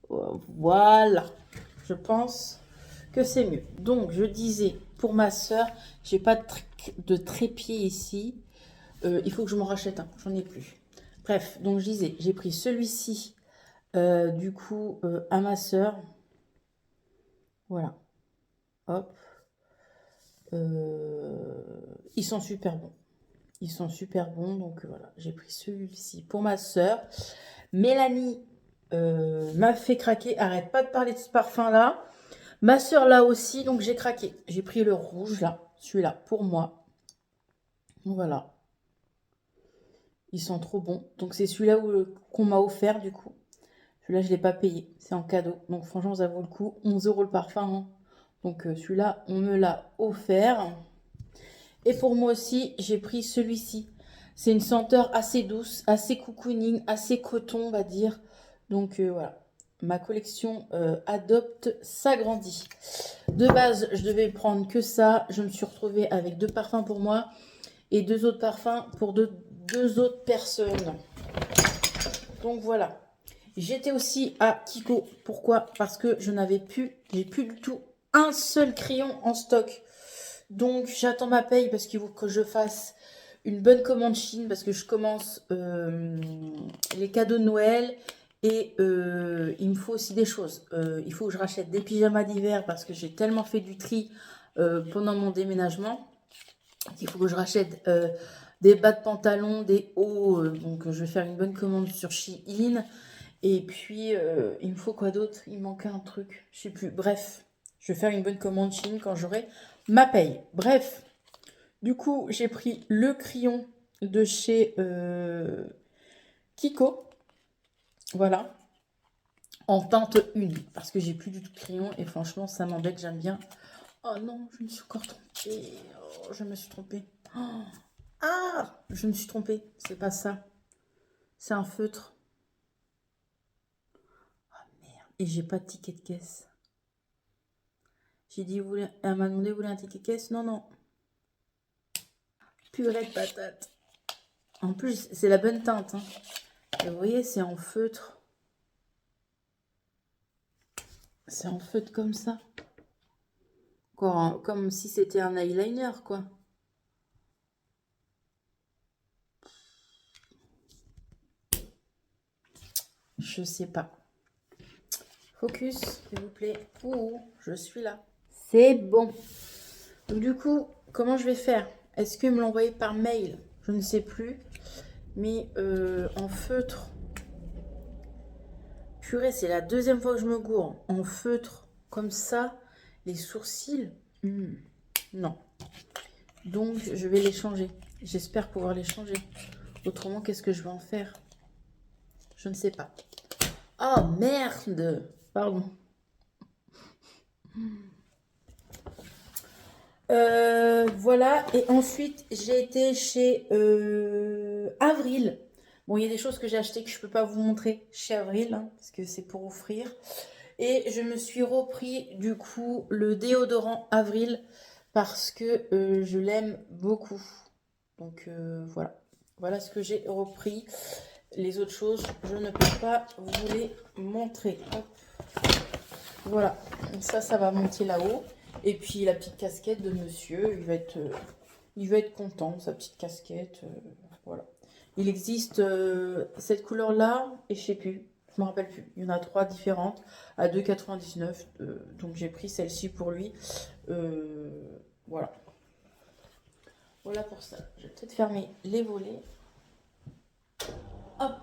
Voilà. Je pense que c'est mieux. Donc, je disais, pour ma soeur, j'ai pas de trépied ici. Il faut que je m'en rachète un. J'en ai plus. Bref, donc je disais, j'ai pris celui-ci, du coup, à ma soeur. Voilà. Hop. Ils sont super bons. Ils sont super bons. Donc voilà, j'ai pris celui-ci pour ma soeur. Mélanie m'a fait craquer. Arrête pas de parler de ce parfum-là. Ma soeur là aussi, donc j'ai craqué. J'ai pris le rouge là, celui-là pour moi. Voilà. Ils sont trop bons. Donc c'est celui-là qu'on m'a offert du coup. Celui-là, je ne l'ai pas payé. C'est en cadeau. Donc franchement, ça vaut le coup. 11 € le parfum. Hein. Donc celui-là, on me l'a offert. Et pour moi aussi, j'ai pris celui-ci. C'est une senteur assez douce, assez cocooning, assez coton, on va dire. Donc voilà. Ma collection Adopt s'agrandit. De base, je devais prendre que ça. Je me suis retrouvée avec 2 parfums pour moi et 2 autres parfums pour deux autres personnes. Donc voilà. J'étais aussi à Kiko. Pourquoi? Parce que j'ai plus du tout un seul crayon en stock. Donc j'attends ma paye parce qu'il faut que je fasse une bonne commande Chine parce que je commence les cadeaux de Noël et il me faut aussi des choses. Il faut que je rachète des pyjamas d'hiver parce que j'ai tellement fait du tri pendant mon déménagement qu'il faut que je rachète des bas de pantalon, des hauts. Donc je vais faire une bonne commande sur Shein. Et puis, il me faut quoi d'autre? Il me manquait un truc. Je sais plus. Bref, je vais faire une bonne commande Chine quand j'aurai ma paye. Bref, du coup, j'ai pris le crayon de chez Kiko. Voilà. En teinte 1. Parce que j'ai plus du tout de crayon. Et franchement, ça m'embête. J'aime bien. Oh non, je me suis encore trompée. Oh, je me suis trompée. Oh. Ah, je me suis trompée. C'est pas ça. C'est un feutre. Et j'ai pas de ticket de caisse. J'ai dit, elle m'a demandé, vous voulez un ticket de caisse? Non, non. Purée de patate. En plus, c'est la bonne teinte. Hein. Et vous voyez, c'est en feutre. C'est en feutre comme ça. Quoi, comme si c'était un eyeliner, quoi. Je sais pas. Focus, s'il vous plaît. Ouh, je suis là. C'est bon. Donc, du coup, comment je vais faire? Est-ce que me l'envoyer par mail? Je ne sais plus. Mais en feutre. Purée, c'est la deuxième fois que je me gourre. En feutre, comme ça, les sourcils. Non. Donc, je vais les changer. J'espère pouvoir les changer. Autrement, qu'est-ce que je vais en faire? Je ne sais pas. Oh, merde! Pardon. Voilà. Et ensuite, j'ai été chez Avril. Bon, il y a des choses que j'ai achetées que je ne peux pas vous montrer chez Avril, hein, parce que c'est pour offrir. Et je me suis repris, du coup, le déodorant Avril, parce que je l'aime beaucoup. Donc, voilà. Voilà ce que j'ai repris. Les autres choses, je ne peux pas vous les montrer. Hop. Voilà. Donc ça va monter là-haut. Et puis la petite casquette de monsieur, il va être content de sa petite casquette. Voilà. Il existe cette couleur-là, et je sais plus, je me rappelle plus. Il y en a 3 différentes à 2,99 €. Donc j'ai pris celle-ci pour lui. Voilà. Voilà pour ça. Je vais peut-être fermer les volets. Hop.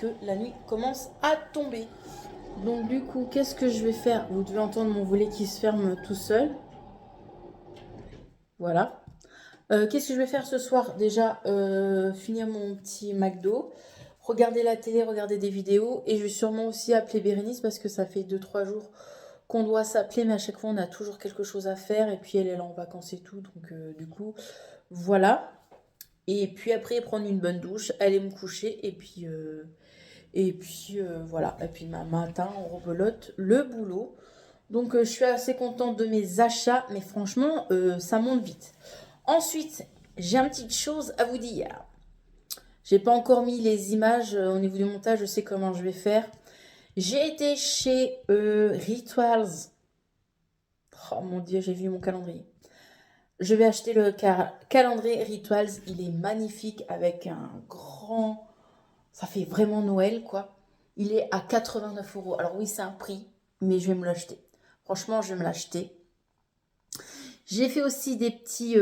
puisque la nuit commence à tomber. Donc du coup, qu'est-ce que je vais faire? Vous devez entendre mon volet qui se ferme tout seul. Voilà. Qu'est-ce que je vais faire ce soir? Déjà, finir mon petit McDo, regarder la télé, regarder des vidéos. Et je vais sûrement aussi appeler Bérénice parce que ça fait 2-3 jours qu'on doit s'appeler. Mais à chaque fois, on a toujours quelque chose à faire. Et puis, elle est en vacances et tout. Donc, du coup, voilà. Et puis après, prendre une bonne douche, aller me coucher. Et puis, voilà. Et puis, matin, on rebelote le boulot. Donc, je suis assez contente de mes achats. Mais franchement, ça monte vite. Ensuite, j'ai une petite chose à vous dire. J'ai pas encore mis les images au niveau du montage, je sais comment je vais faire. J'ai été chez Rituals. Oh mon dieu, j'ai vu mon calendrier. Je vais acheter le calendrier Rituals. Il est magnifique avec un grand... Ça fait vraiment Noël, quoi. Il est à 89 euros. Alors oui, c'est un prix, mais je vais me l'acheter. Franchement, je vais me l'acheter. J'ai fait aussi des petits...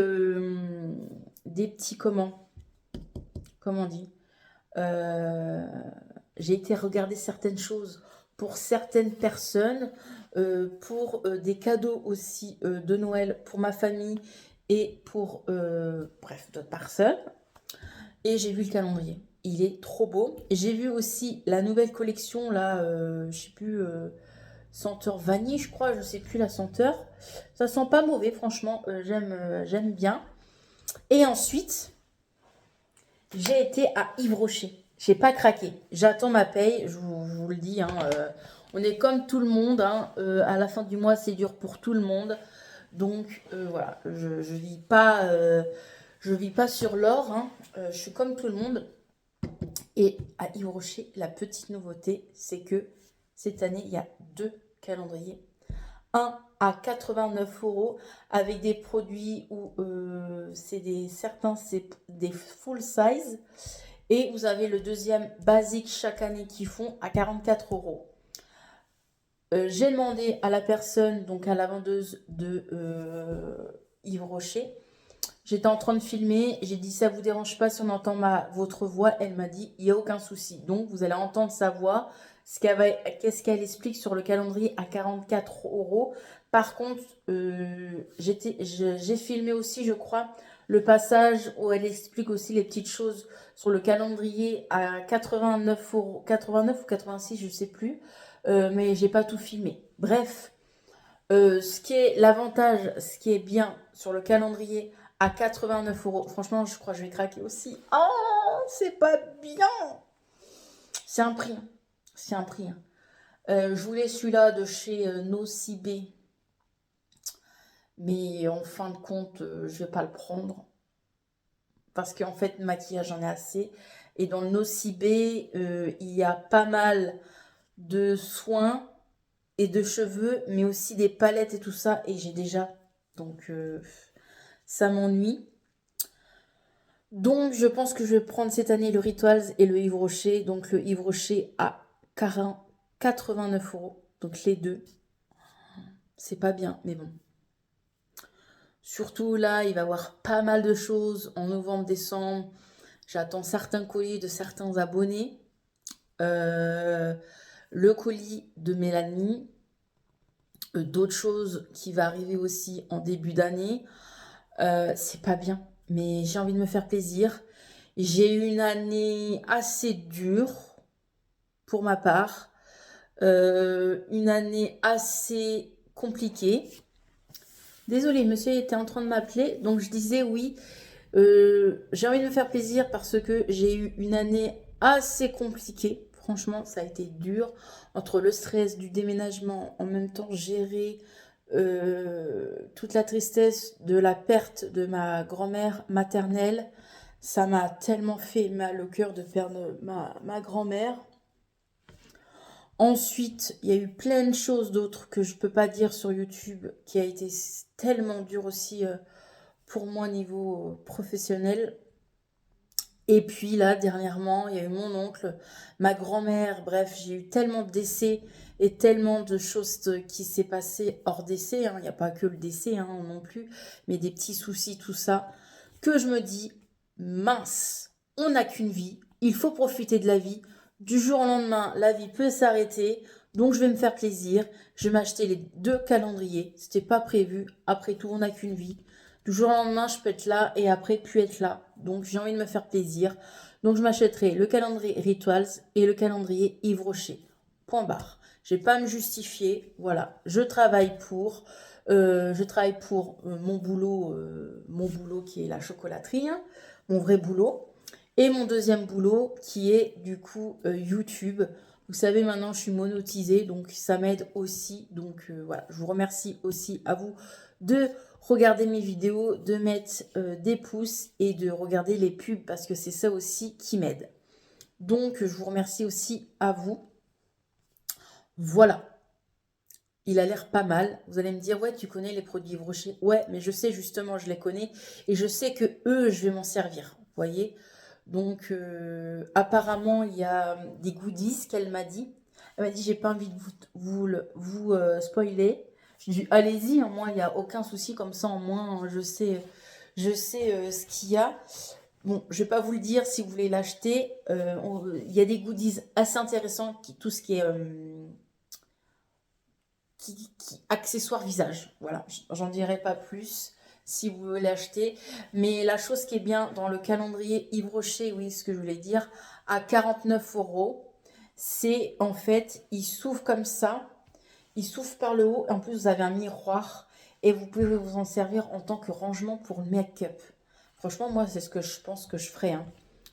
comment on dit, j'ai été regarder certaines choses pour certaines personnes, pour des cadeaux aussi de Noël pour ma famille et pour, bref, d'autres personnes. Et j'ai vu le calendrier. Il est trop beau. J'ai vu aussi la nouvelle collection, là, je sais plus, senteur vanille, je crois, je sais plus la senteur. Ça sent pas mauvais, franchement, j'aime bien. Et ensuite, j'ai été à Yves Rocher. J'ai pas craqué. J'attends ma paye, je vous le dis. On est comme tout le monde. À la fin du mois, c'est dur pour tout le monde. Donc voilà, je vis pas sur l'or. Je suis comme tout le monde. Et à Yves Rocher, la petite nouveauté, c'est que cette année, il y a 2 calendriers. Un à 89 euros avec des produits où certains c'est des full size. Et vous avez le deuxième basique chaque année qui font à 44 euros. J'ai demandé à la personne, donc à la vendeuse de Yves Rocher. J'étais en train de filmer, j'ai dit ça vous dérange pas si on entend votre voix? Elle m'a dit il n'y a aucun souci. Donc vous allez entendre sa voix, qu'est-ce qu'elle explique sur le calendrier à 44 euros. Par contre, j'ai filmé aussi, je crois, le passage où elle explique aussi les petites choses sur le calendrier à 89 euros, 89 ou 86, je sais plus, mais j'ai pas tout filmé. Bref, ce qui est l'avantage, ce qui est bien sur le calendrier à 89 euros, franchement, je crois que je vais craquer aussi. Oh, c'est pas bien. C'est un prix. C'est un prix. Je voulais celui-là de chez Nocibé. Mais en fin de compte, je vais pas le prendre. Parce qu'en fait, maquillage, j'en ai assez. Et dans le Nocibé, il y a pas mal de soins et de cheveux, mais aussi des palettes et tout ça. Et j'ai déjà. Donc, ça m'ennuie. Donc, je pense que je vais prendre cette année le Rituals et le Yves Rocher. Donc, le Yves Rocher à 89 euros. Donc, les deux. C'est pas bien, mais bon. Surtout là, il va y avoir pas mal de choses en novembre, décembre. J'attends certains colis de certains abonnés. Le colis de Mélanie. D'autres choses qui va arriver aussi en début d'année. C'est pas bien, mais j'ai envie de me faire plaisir. J'ai eu une année assez dure pour ma part. Une année assez compliquée. Désolée, monsieur était en train de m'appeler. Donc je disais oui, j'ai envie de me faire plaisir parce que j'ai eu une année assez compliquée. Franchement, ça a été dur. Entre le stress du déménagement, en même temps gérer toute la tristesse de la perte de ma grand-mère maternelle. Ça m'a tellement fait mal au cœur de perdre ma grand-mère. Ensuite, il y a eu plein de choses d'autres que je ne peux pas dire sur YouTube, qui a été tellement dur aussi pour moi niveau professionnel. Et puis là, dernièrement, il y a eu mon oncle, ma grand-mère, bref, j'ai eu tellement de décès et tellement de choses qui s'est passé hors décès. Il n'y a pas que le décès non plus, mais des petits soucis, tout ça, que je me dis, mince, on n'a qu'une vie, il faut profiter de la vie. Du jour au lendemain, la vie peut s'arrêter. Donc, je vais me faire plaisir. Je vais m'acheter les 2 calendriers. C'était pas prévu. Après tout, on n'a qu'une vie. Du jour au lendemain, je peux être là et après, plus être là. Donc, j'ai envie de me faire plaisir. Donc, je m'achèterai le calendrier Rituals et le calendrier Yves Rocher. Point barre. Je vais pas me justifier. Voilà. Je travaille pour. Mon boulot qui est la chocolaterie, hein, mon vrai boulot. Et mon deuxième boulot qui est du coup YouTube. Vous savez, maintenant je suis monétisée, donc ça m'aide aussi. Donc voilà, je vous remercie aussi à vous de regarder mes vidéos, de mettre des pouces et de regarder les pubs parce que c'est ça aussi qui m'aide. Donc je vous remercie aussi à vous. Voilà. Il a l'air pas mal. Vous allez me dire, ouais, tu connais les produits Yves Rocher. Ouais, mais je sais justement, je les connais. Et je sais que eux, je vais m'en servir. Vous voyez? Donc, apparemment, il y a des goodies qu'elle m'a dit. Elle m'a dit, j'ai pas envie de vous spoiler. J'ai dit, allez-y, en moins, il n'y a aucun souci. Comme ça, en moins, je sais ce qu'il y a. Bon, je vais pas vous le dire si vous voulez l'acheter. Il y a des goodies assez intéressants, tout ce qui est accessoires visage. Voilà, j'en dirai pas plus si vous voulez l'acheter. Mais la chose qui est bien dans le calendrier Yves Rocher, oui, ce que je voulais dire, à 49 €, c'est en fait, il s'ouvre comme ça, il s'ouvre par le haut. En plus, vous avez un miroir et vous pouvez vous en servir en tant que rangement pour le make-up. Franchement, moi, c'est ce que je pense que je ferais, hein.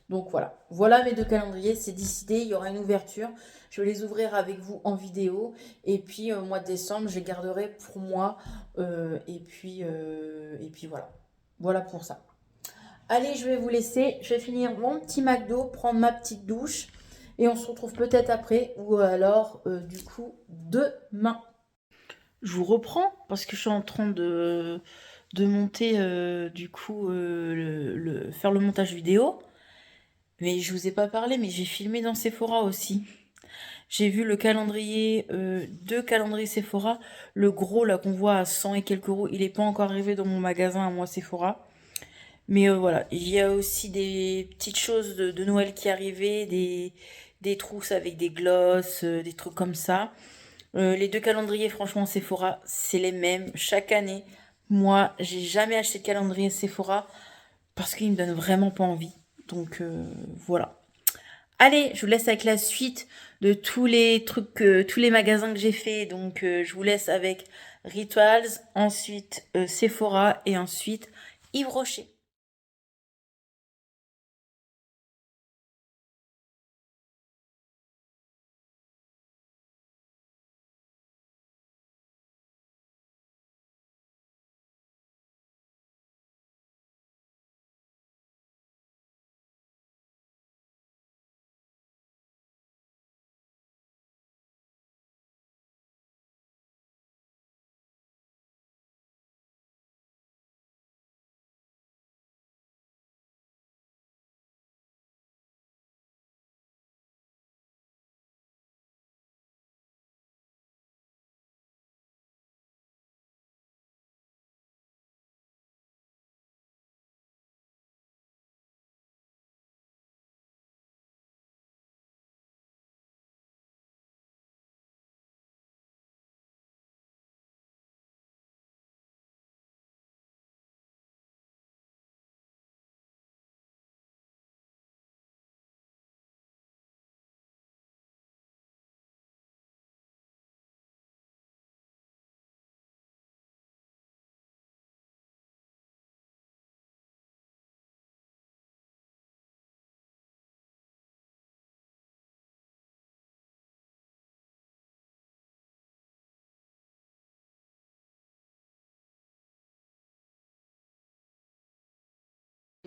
Donc voilà, voilà mes 2 calendriers, c'est décidé, il y aura une ouverture. Je vais les ouvrir avec vous en vidéo. Et puis au mois de décembre, je les garderai pour moi. Et puis voilà. Voilà pour ça. Allez, je vais vous laisser. Je vais finir mon petit McDo, prendre ma petite douche. Et on se retrouve peut-être après ou alors du coup demain. Je vous reprends parce que je suis en train de monter faire le montage vidéo. Mais je vous ai pas parlé, mais j'ai filmé dans Sephora aussi. J'ai vu le calendrier, 2 calendriers Sephora. Le gros là qu'on voit à 100 et quelques euros, il n'est pas encore arrivé dans mon magasin à moi Sephora. Mais voilà, il y a aussi des petites choses de Noël qui arrivaient, des trousses avec des glosses, des trucs comme ça. Les 2 calendriers, franchement, Sephora, c'est les mêmes chaque année. Moi, j'ai jamais acheté de calendrier Sephora parce qu'il me donne vraiment pas envie. Donc voilà. Allez, je vous laisse avec la suite de tous les trucs, tous les magasins que j'ai fait. Donc je vous laisse avec Rituals, ensuite Sephora et ensuite Yves Rocher.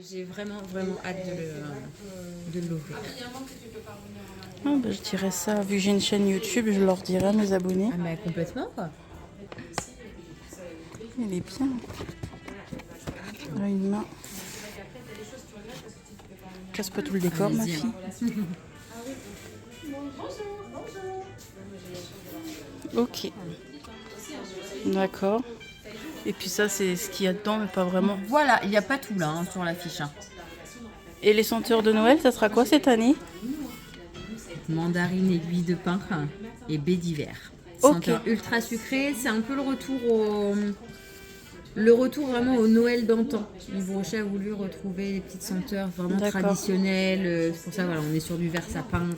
J'ai vraiment, vraiment hâte de l'ouvrir. Ah, bah, je dirais ça, vu que j'ai une chaîne YouTube, je leur dirai à mes abonnés. Ah, mais complètement, quoi. Elle est bien. Elle a une main. Casse pas tout le décor, ma fille. Ok. D'accord. Et puis ça, c'est ce qu'il y a dedans, mais pas vraiment. Voilà, il n'y a pas tout là, hein, sur l'affiche. Hein. Et les senteurs de Noël, ça sera quoi cette année? mandarine, aiguille de pin et baie d'hiver. Ok. Senteur ultra sucrée, c'est un peu le retour vraiment au Noël d'antan. Yves Rocher a voulu retrouver les petites senteurs vraiment D'accord. traditionnelles. C'est pour ça, voilà, on est sur du vert sapin,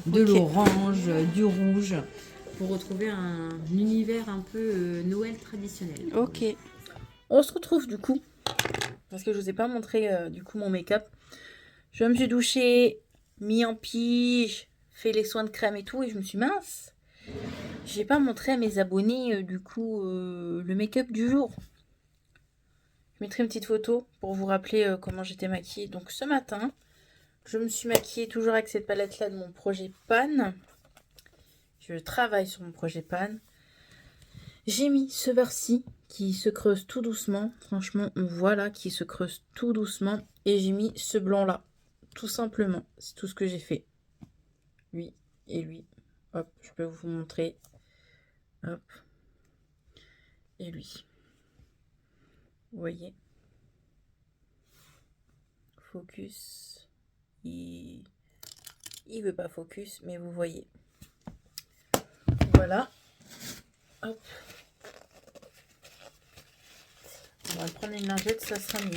de Ok. l'orange, du rouge, pour retrouver un univers un peu Noël traditionnel. Ok. On se retrouve du coup, parce que je vous ai pas montré du coup mon make-up. Je me suis douchée, mis en pige, fait les soins de crème et tout, et je me suis mince. J'ai pas montré à mes abonnés du coup le make-up du jour. Je mettrai une petite photo pour vous rappeler comment j'étais maquillée. Donc ce matin, je me suis maquillée toujours avec cette palette là de mon projet Pan. Je travaille sur mon projet Pan. J'ai mis ce verre-ci qui se creuse tout doucement. Franchement, on voit là qui se creuse tout doucement. Et j'ai mis ce blanc là. Tout simplement. C'est tout ce que j'ai fait. Lui et lui. Hop, je peux vous montrer. Hop. Et lui. Vous voyez. Focus. Il veut pas focus, mais vous voyez. Voilà. Hop. On va prendre une lingette, ça sera mieux.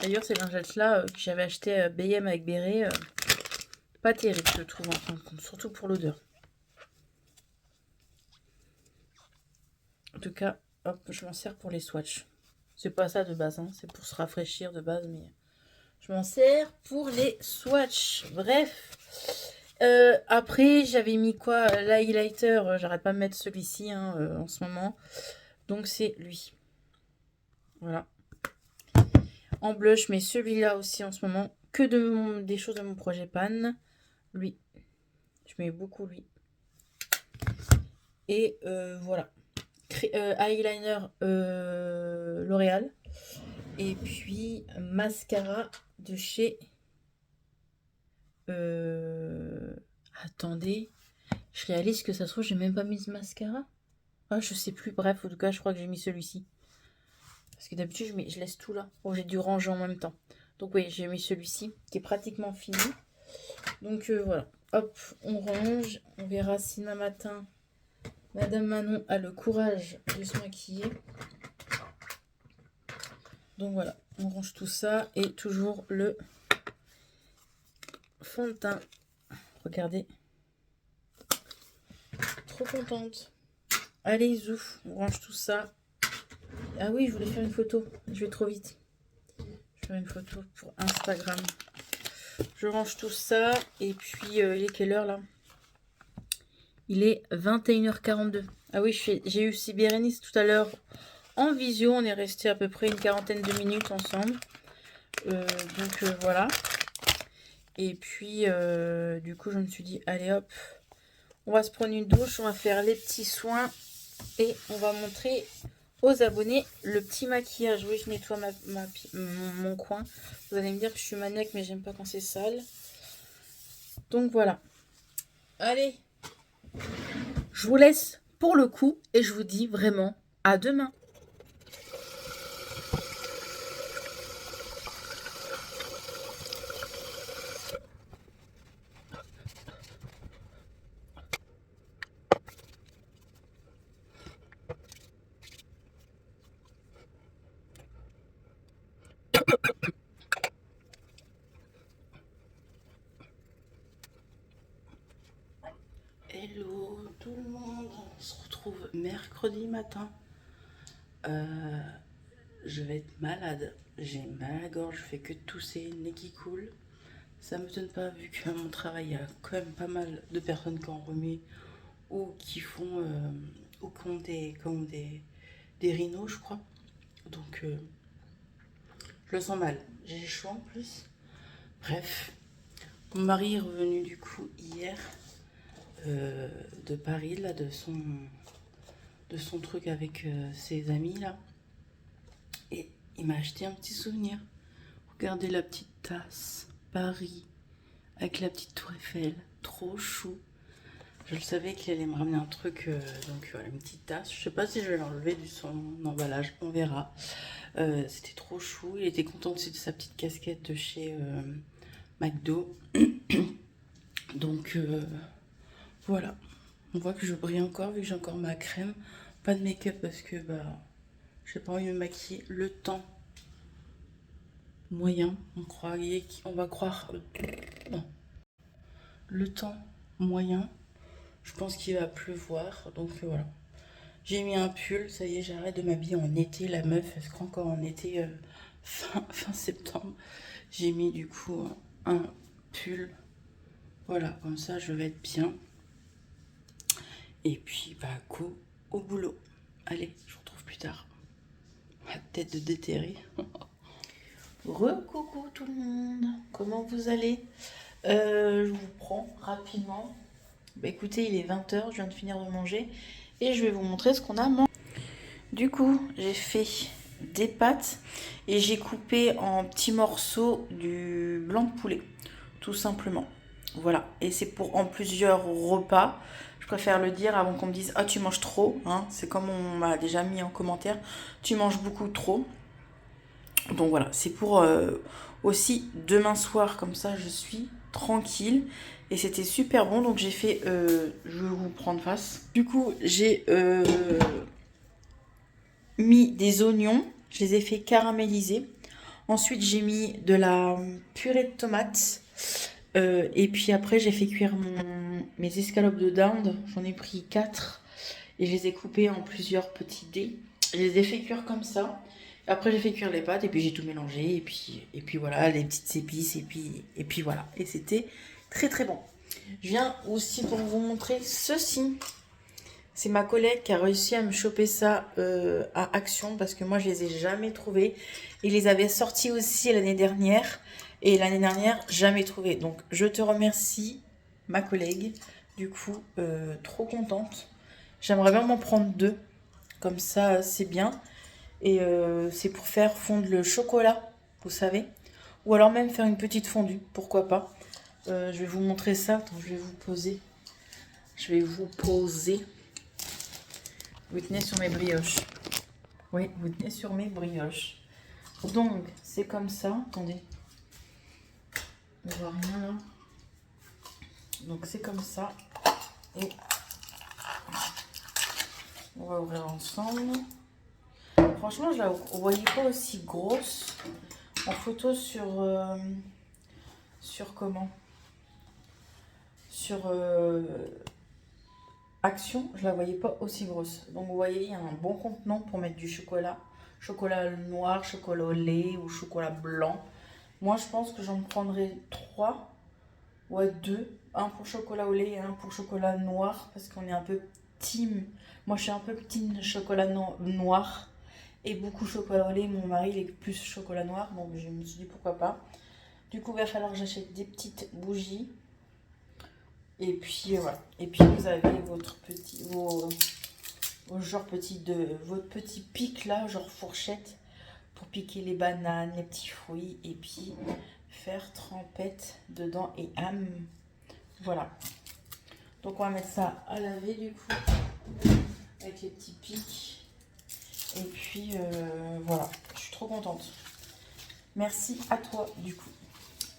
D'ailleurs, ces lingettes-là que j'avais acheté BM avec béret, pas terrible, je trouve, en fin de compte, surtout pour l'odeur. En tout cas, hop, je m'en sers pour les swatchs. C'est pas ça de base, hein, c'est pour se rafraîchir de base, mais je m'en sers pour les swatchs. Bref. Après, j'avais mis quoi? L'highlighter, j'arrête pas de mettre celui-ci hein, en ce moment. Donc, c'est lui. Voilà. En blush, mais celui-là aussi en ce moment. Que des choses de mon projet Pan. Lui. Je mets beaucoup lui. Et voilà. Eyeliner L'Oréal. Et puis mascara de chez... Attendez. Je réalise que ça se trouve, j'ai même pas mis ce mascara. Ah, je sais plus. Bref, en tout cas, je crois que j'ai mis celui-ci. Parce que d'habitude, je laisse tout là. Bon, j'ai dû ranger en même temps. Donc oui, j'ai mis celui-ci qui est pratiquement fini. Donc voilà. Hop, on range. On verra si demain matin, Madame Manon a le courage de se maquiller. Donc voilà, on range tout ça. Et toujours le fond de teint. Regardez. Trop contente. Allez, zouf, on range tout ça. Ah oui, je voulais faire une photo. Je vais trop vite. Je vais faire une photo pour Instagram. Je range tout ça. Et puis, il est quelle heure là? Il est 21h42. Ah oui, j'ai eu Bérénice tout à l'heure en visio. On est resté à peu près une quarantaine de minutes ensemble. Donc voilà. Et puis, du coup, je me suis dit, allez hop, on va se prendre une douche. On va faire les petits soins. Et on va montrer aux abonnés le petit maquillage. Oui, je nettoie mon coin. Vous allez me dire que je suis maniaque, mais j'aime pas quand c'est sale. Donc voilà. Allez. Je vous laisse pour le coup et je vous dis vraiment à demain. Hello tout le monde, on se retrouve mercredi matin. Je vais être malade, j'ai mal à la gorge, je fais que tousser, nez qui coule. Ça me donne pas vu que mon travail, il y a quand même pas mal de personnes qui en remet ou qui font ou qui ont des rhinos, je crois. Donc je le sens mal. J'ai chaud en plus. Bref, mon mari est revenu du coup hier de Paris, là, de son truc avec ses amis là. Et il m'a acheté un petit souvenir. Regardez la petite tasse Paris avec la petite tour Eiffel, trop chou. Je le savais qu'il allait me ramener un truc, donc voilà, une petite tasse. Je sais pas si je vais l'enlever de son emballage, on verra. C'était trop chou. Il était content aussi de sa petite casquette de chez McDo. Donc voilà. On voit que je brille encore vu que j'ai encore ma crème. Pas de make-up parce que bah j'ai pas envie de me maquiller. Le temps moyen, on va croire. Non. Le temps moyen, je pense qu'il va pleuvoir. Donc voilà. J'ai mis un pull, ça y est, j'arrête de m'habiller en été. La meuf, elle se croit encore en été fin septembre. J'ai mis du coup un pull. Voilà, comme ça je vais être bien. Et puis, bah, go au boulot. Allez, je vous retrouve plus tard. Ma tête de déterré. Re-coucou tout le monde. Comment vous allez? Je vous prends rapidement. Bah, écoutez, il est 20h, je viens de finir de manger. Et je vais vous montrer ce qu'on a mangé. Du coup, j'ai fait des pâtes et j'ai coupé en petits morceaux du blanc de poulet. Tout simplement. Voilà. Et c'est pour en plusieurs repas. Je préfère le dire avant qu'on me dise ah tu manges trop, hein. C'est comme on m'a déjà mis en commentaire, tu manges beaucoup trop. Donc voilà, c'est pour aussi demain soir, comme ça je suis tranquille. Et c'était super bon, donc j'ai fait, je vais vous prendre face. Du coup j'ai mis des oignons, je les ai fait caraméliser. Ensuite j'ai mis de la purée de tomates. Et puis après j'ai fait cuire mes escalopes de dinde, j'en ai pris 4 et je les ai coupées en plusieurs petits dés. Je les ai fait cuire comme ça. Après j'ai fait cuire les pâtes et puis j'ai tout mélangé et puis voilà les petites épices et puis voilà. Et c'était très très bon. Je viens aussi pour vous montrer ceci. C'est ma collègue qui a réussi à me choper ça à Action parce que moi je les ai jamais trouvés. Ils les avaient sortis aussi l'année dernière et l'année dernière jamais trouvé. Donc je te remercie ma collègue. Du coup trop contente. J'aimerais bien m'en prendre 2. Comme ça c'est bien. Et c'est pour faire fondre le chocolat, vous savez. Ou alors même faire une petite fondue, pourquoi pas. Je vais vous montrer ça. Attends, je vais vous poser. Je vais vous poser. Vous tenez sur mes brioches. Oui, vous tenez sur mes brioches. Donc, c'est comme ça. Attendez. On voit rien là. Donc, c'est comme ça. Et on va ouvrir ensemble. Franchement, je la voyais pas aussi grosse en photo sur comment? Sur Action, je la voyais pas aussi grosse. Donc vous voyez, il y a un bon contenant pour mettre du chocolat. Chocolat noir, chocolat au lait ou chocolat blanc. Moi, je pense que j'en prendrai 3. Ouais, 2. Un pour chocolat au lait et un pour chocolat noir. Parce qu'on est un peu team. Moi, je suis un peu team chocolat noir. Et beaucoup chocolat au lait. Mon mari, il est plus chocolat noir. Donc je me suis dit pourquoi pas. Du coup, il va falloir que j'achète des petites bougies. Et puis voilà. Et puis vous avez votre petit, votre petit pic là, genre fourchette, pour piquer les bananes, les petits fruits, et puis faire trempette dedans et voilà. Donc on va mettre ça à laver du coup, avec les petits pics. Et puis voilà, je suis trop contente. Merci à toi du coup.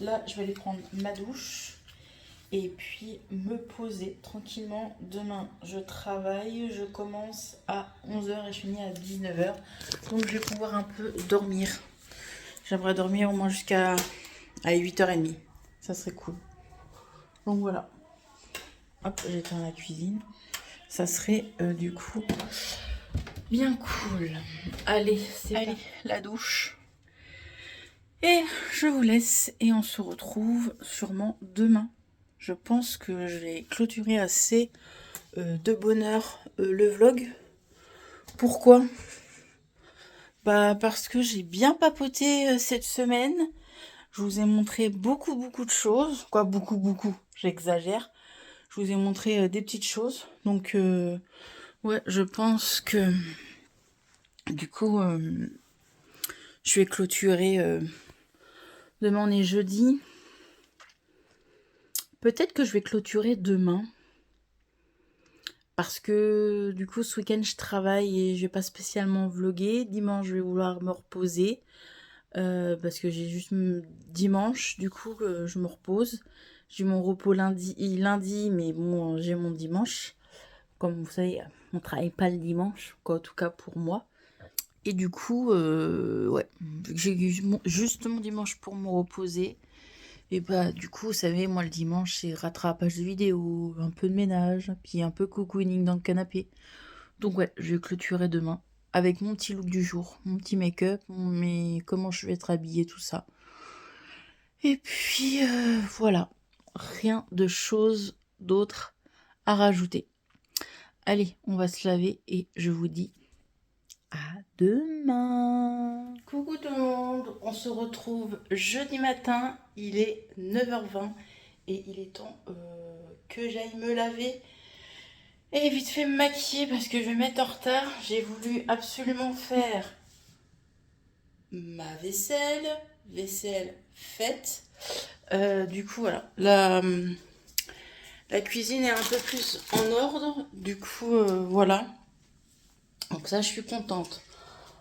Là, je vais aller prendre ma douche. Et puis me poser tranquillement. Demain, je travaille. Je commence à 11h et je finis à 19h. Donc, je vais pouvoir un peu dormir. J'aimerais dormir au moins jusqu'à 8h30. Ça serait cool. Donc, voilà. Hop, j'éteins la cuisine. Ça serait du coup bien cool. Allez, c'est la douche. Et je vous laisse et on se retrouve sûrement demain. Je pense que je vais clôturer assez de bonheur le vlog. Pourquoi? Bah parce que j'ai bien papoté cette semaine. Je vous ai montré beaucoup de choses. Quoi, beaucoup, j'exagère. Je vous ai montré des petites choses. Donc ouais, je pense que du coup je vais clôturer. Demain on est jeudi. Peut-être que je vais clôturer demain. parce que du coup ce week-end je travaille et je vais pas spécialement vlogger. Dimanche je vais vouloir me reposer parce que j'ai juste dimanche, du coup je me repose. J'ai mon repos lundi, mais bon j'ai mon dimanche. Comme vous savez, on travaille pas le dimanche, quoi, en tout cas pour moi. Et du coup, ouais, vu que j'ai juste mon dimanche pour me reposer, et bah du coup, vous savez, moi le dimanche, c'est rattrapage de vidéos, un peu de ménage, puis un peu cocooning dans le canapé. Donc ouais, je vais clôturer demain avec mon petit look du jour, mon petit make-up, comment je vais être habillée, tout ça. Et puis voilà, rien de chose d'autre à rajouter. Allez, on va se laver et je vous dis à demain. Coucou tout le monde, on se retrouve jeudi matin, il est 9h20 et il est temps que j'aille me laver et vite fait me maquiller parce que je vais mettre en retard. J'ai voulu absolument faire ma vaisselle faite. Du coup voilà, la cuisine est un peu plus en ordre, du coup voilà. Donc ça, je suis contente.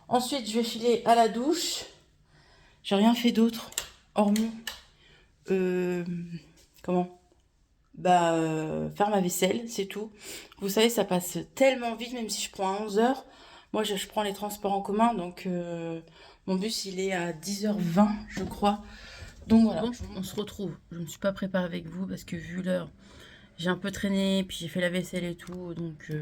Ensuite, je vais filer à la douche. J'ai rien fait d'autre, hormis... comment faire ma vaisselle, c'est tout. Vous savez, ça passe tellement vite, même si je prends à 11h. Moi, je prends les transports en commun, donc mon bus, il est à 10h20, je crois. Donc voilà, on se retrouve. Je ne me suis pas préparée avec vous, parce que vu l'heure, j'ai un peu traîné, puis j'ai fait la vaisselle et tout, donc je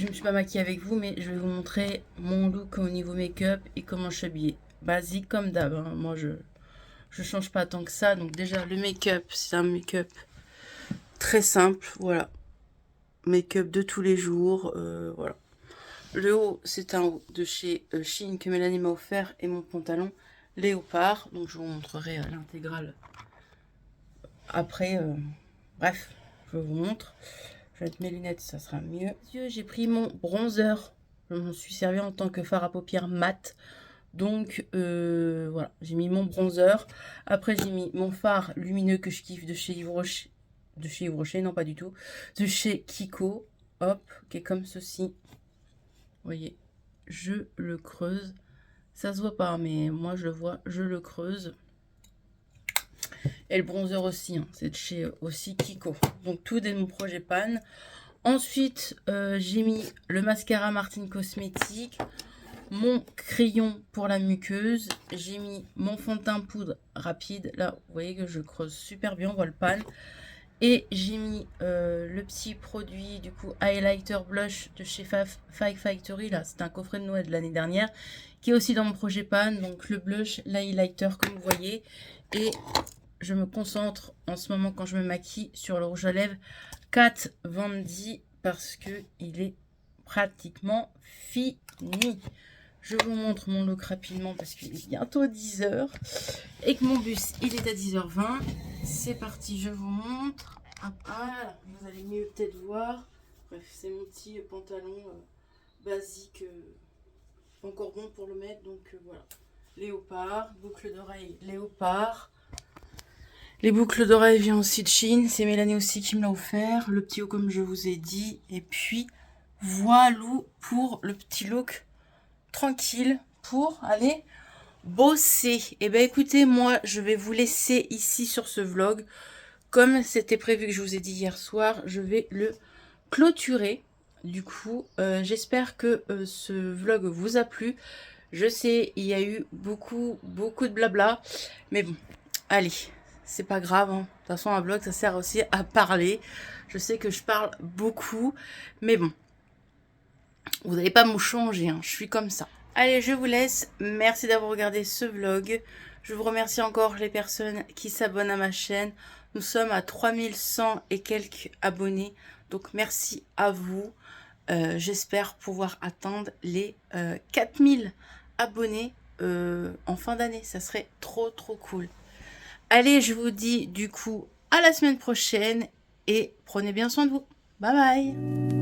me suis pas maquillée avec vous, mais je vais vous montrer mon look au niveau make-up et comment je suis habillée. Basique comme d'hab, hein. Moi je change pas tant que ça. Donc déjà le make-up, c'est un make-up très simple, voilà. Make-up de tous les jours, voilà. Le haut, c'est un haut de chez Shein que Mélanie m'a offert et mon pantalon léopard. Donc je vous montrerai l'intégrale après. Bref, je vous montre. Je vais mettre mes lunettes, ça sera mieux. J'ai pris mon bronzer. Je m'en suis servi en tant que fard à paupières mat. Donc voilà, j'ai mis mon bronzer. Après, j'ai mis mon fard lumineux que je kiffe de chez Yves Rocher. De chez Yves Rocher, non pas du tout. De chez Kiko. Hop, qui est comme ceci. Vous voyez, je le creuse. Ça se voit pas, mais moi je le vois, je le creuse. Et le bronzer aussi, hein, c'est de chez aussi Kiko. Donc tout est de mon projet Pan. Ensuite, j'ai mis le mascara Martine Cosmétique, mon crayon pour la muqueuse, j'ai mis mon fond de teint poudre rapide. Là, vous voyez que je creuse super bien, on voit le pan. Et j'ai mis le petit produit, du coup, highlighter blush de chez Five Factory. Là, c'est un coffret de Noël de l'année dernière, qui est aussi dans mon projet pan. Donc le blush, l'highlighter, comme vous voyez. Et je me concentre en ce moment quand je me maquille sur le rouge à lèvres Kat Von D parce que il est pratiquement fini. Je vous montre mon look rapidement parce qu'il est bientôt 10h et que mon bus il est à 10h20. C'est parti, je vous montre. Ah, vous allez mieux peut-être voir. Bref, c'est mon petit pantalon basique, encore bon pour le mettre. Donc voilà, léopard, boucle d'oreille léopard. Les boucles d'oreilles viennent aussi de Shein. C'est Mélanie aussi qui me l'a offert. Le petit haut comme je vous ai dit. Et puis voilà pour le petit look tranquille pour aller bosser. Et ben écoutez, moi je vais vous laisser ici sur ce vlog. Comme c'était prévu que je vous ai dit hier soir, je vais le clôturer. Du coup, j'espère que ce vlog vous a plu. Je sais, il y a eu beaucoup de blabla. Mais bon, allez, c'est pas grave, hein. De toute façon, un vlog, ça sert aussi à parler. Je sais que je parle beaucoup, mais bon, vous n'allez pas me changer, hein. Je suis comme ça. Allez, je vous laisse. Merci d'avoir regardé ce vlog. Je vous remercie encore les personnes qui s'abonnent à ma chaîne. Nous sommes à 3100 et quelques abonnés. Donc, merci à vous. J'espère pouvoir atteindre les 4000 abonnés en fin d'année. Ça serait trop cool. Allez, je vous dis du coup à la semaine prochaine et prenez bien soin de vous. Bye bye.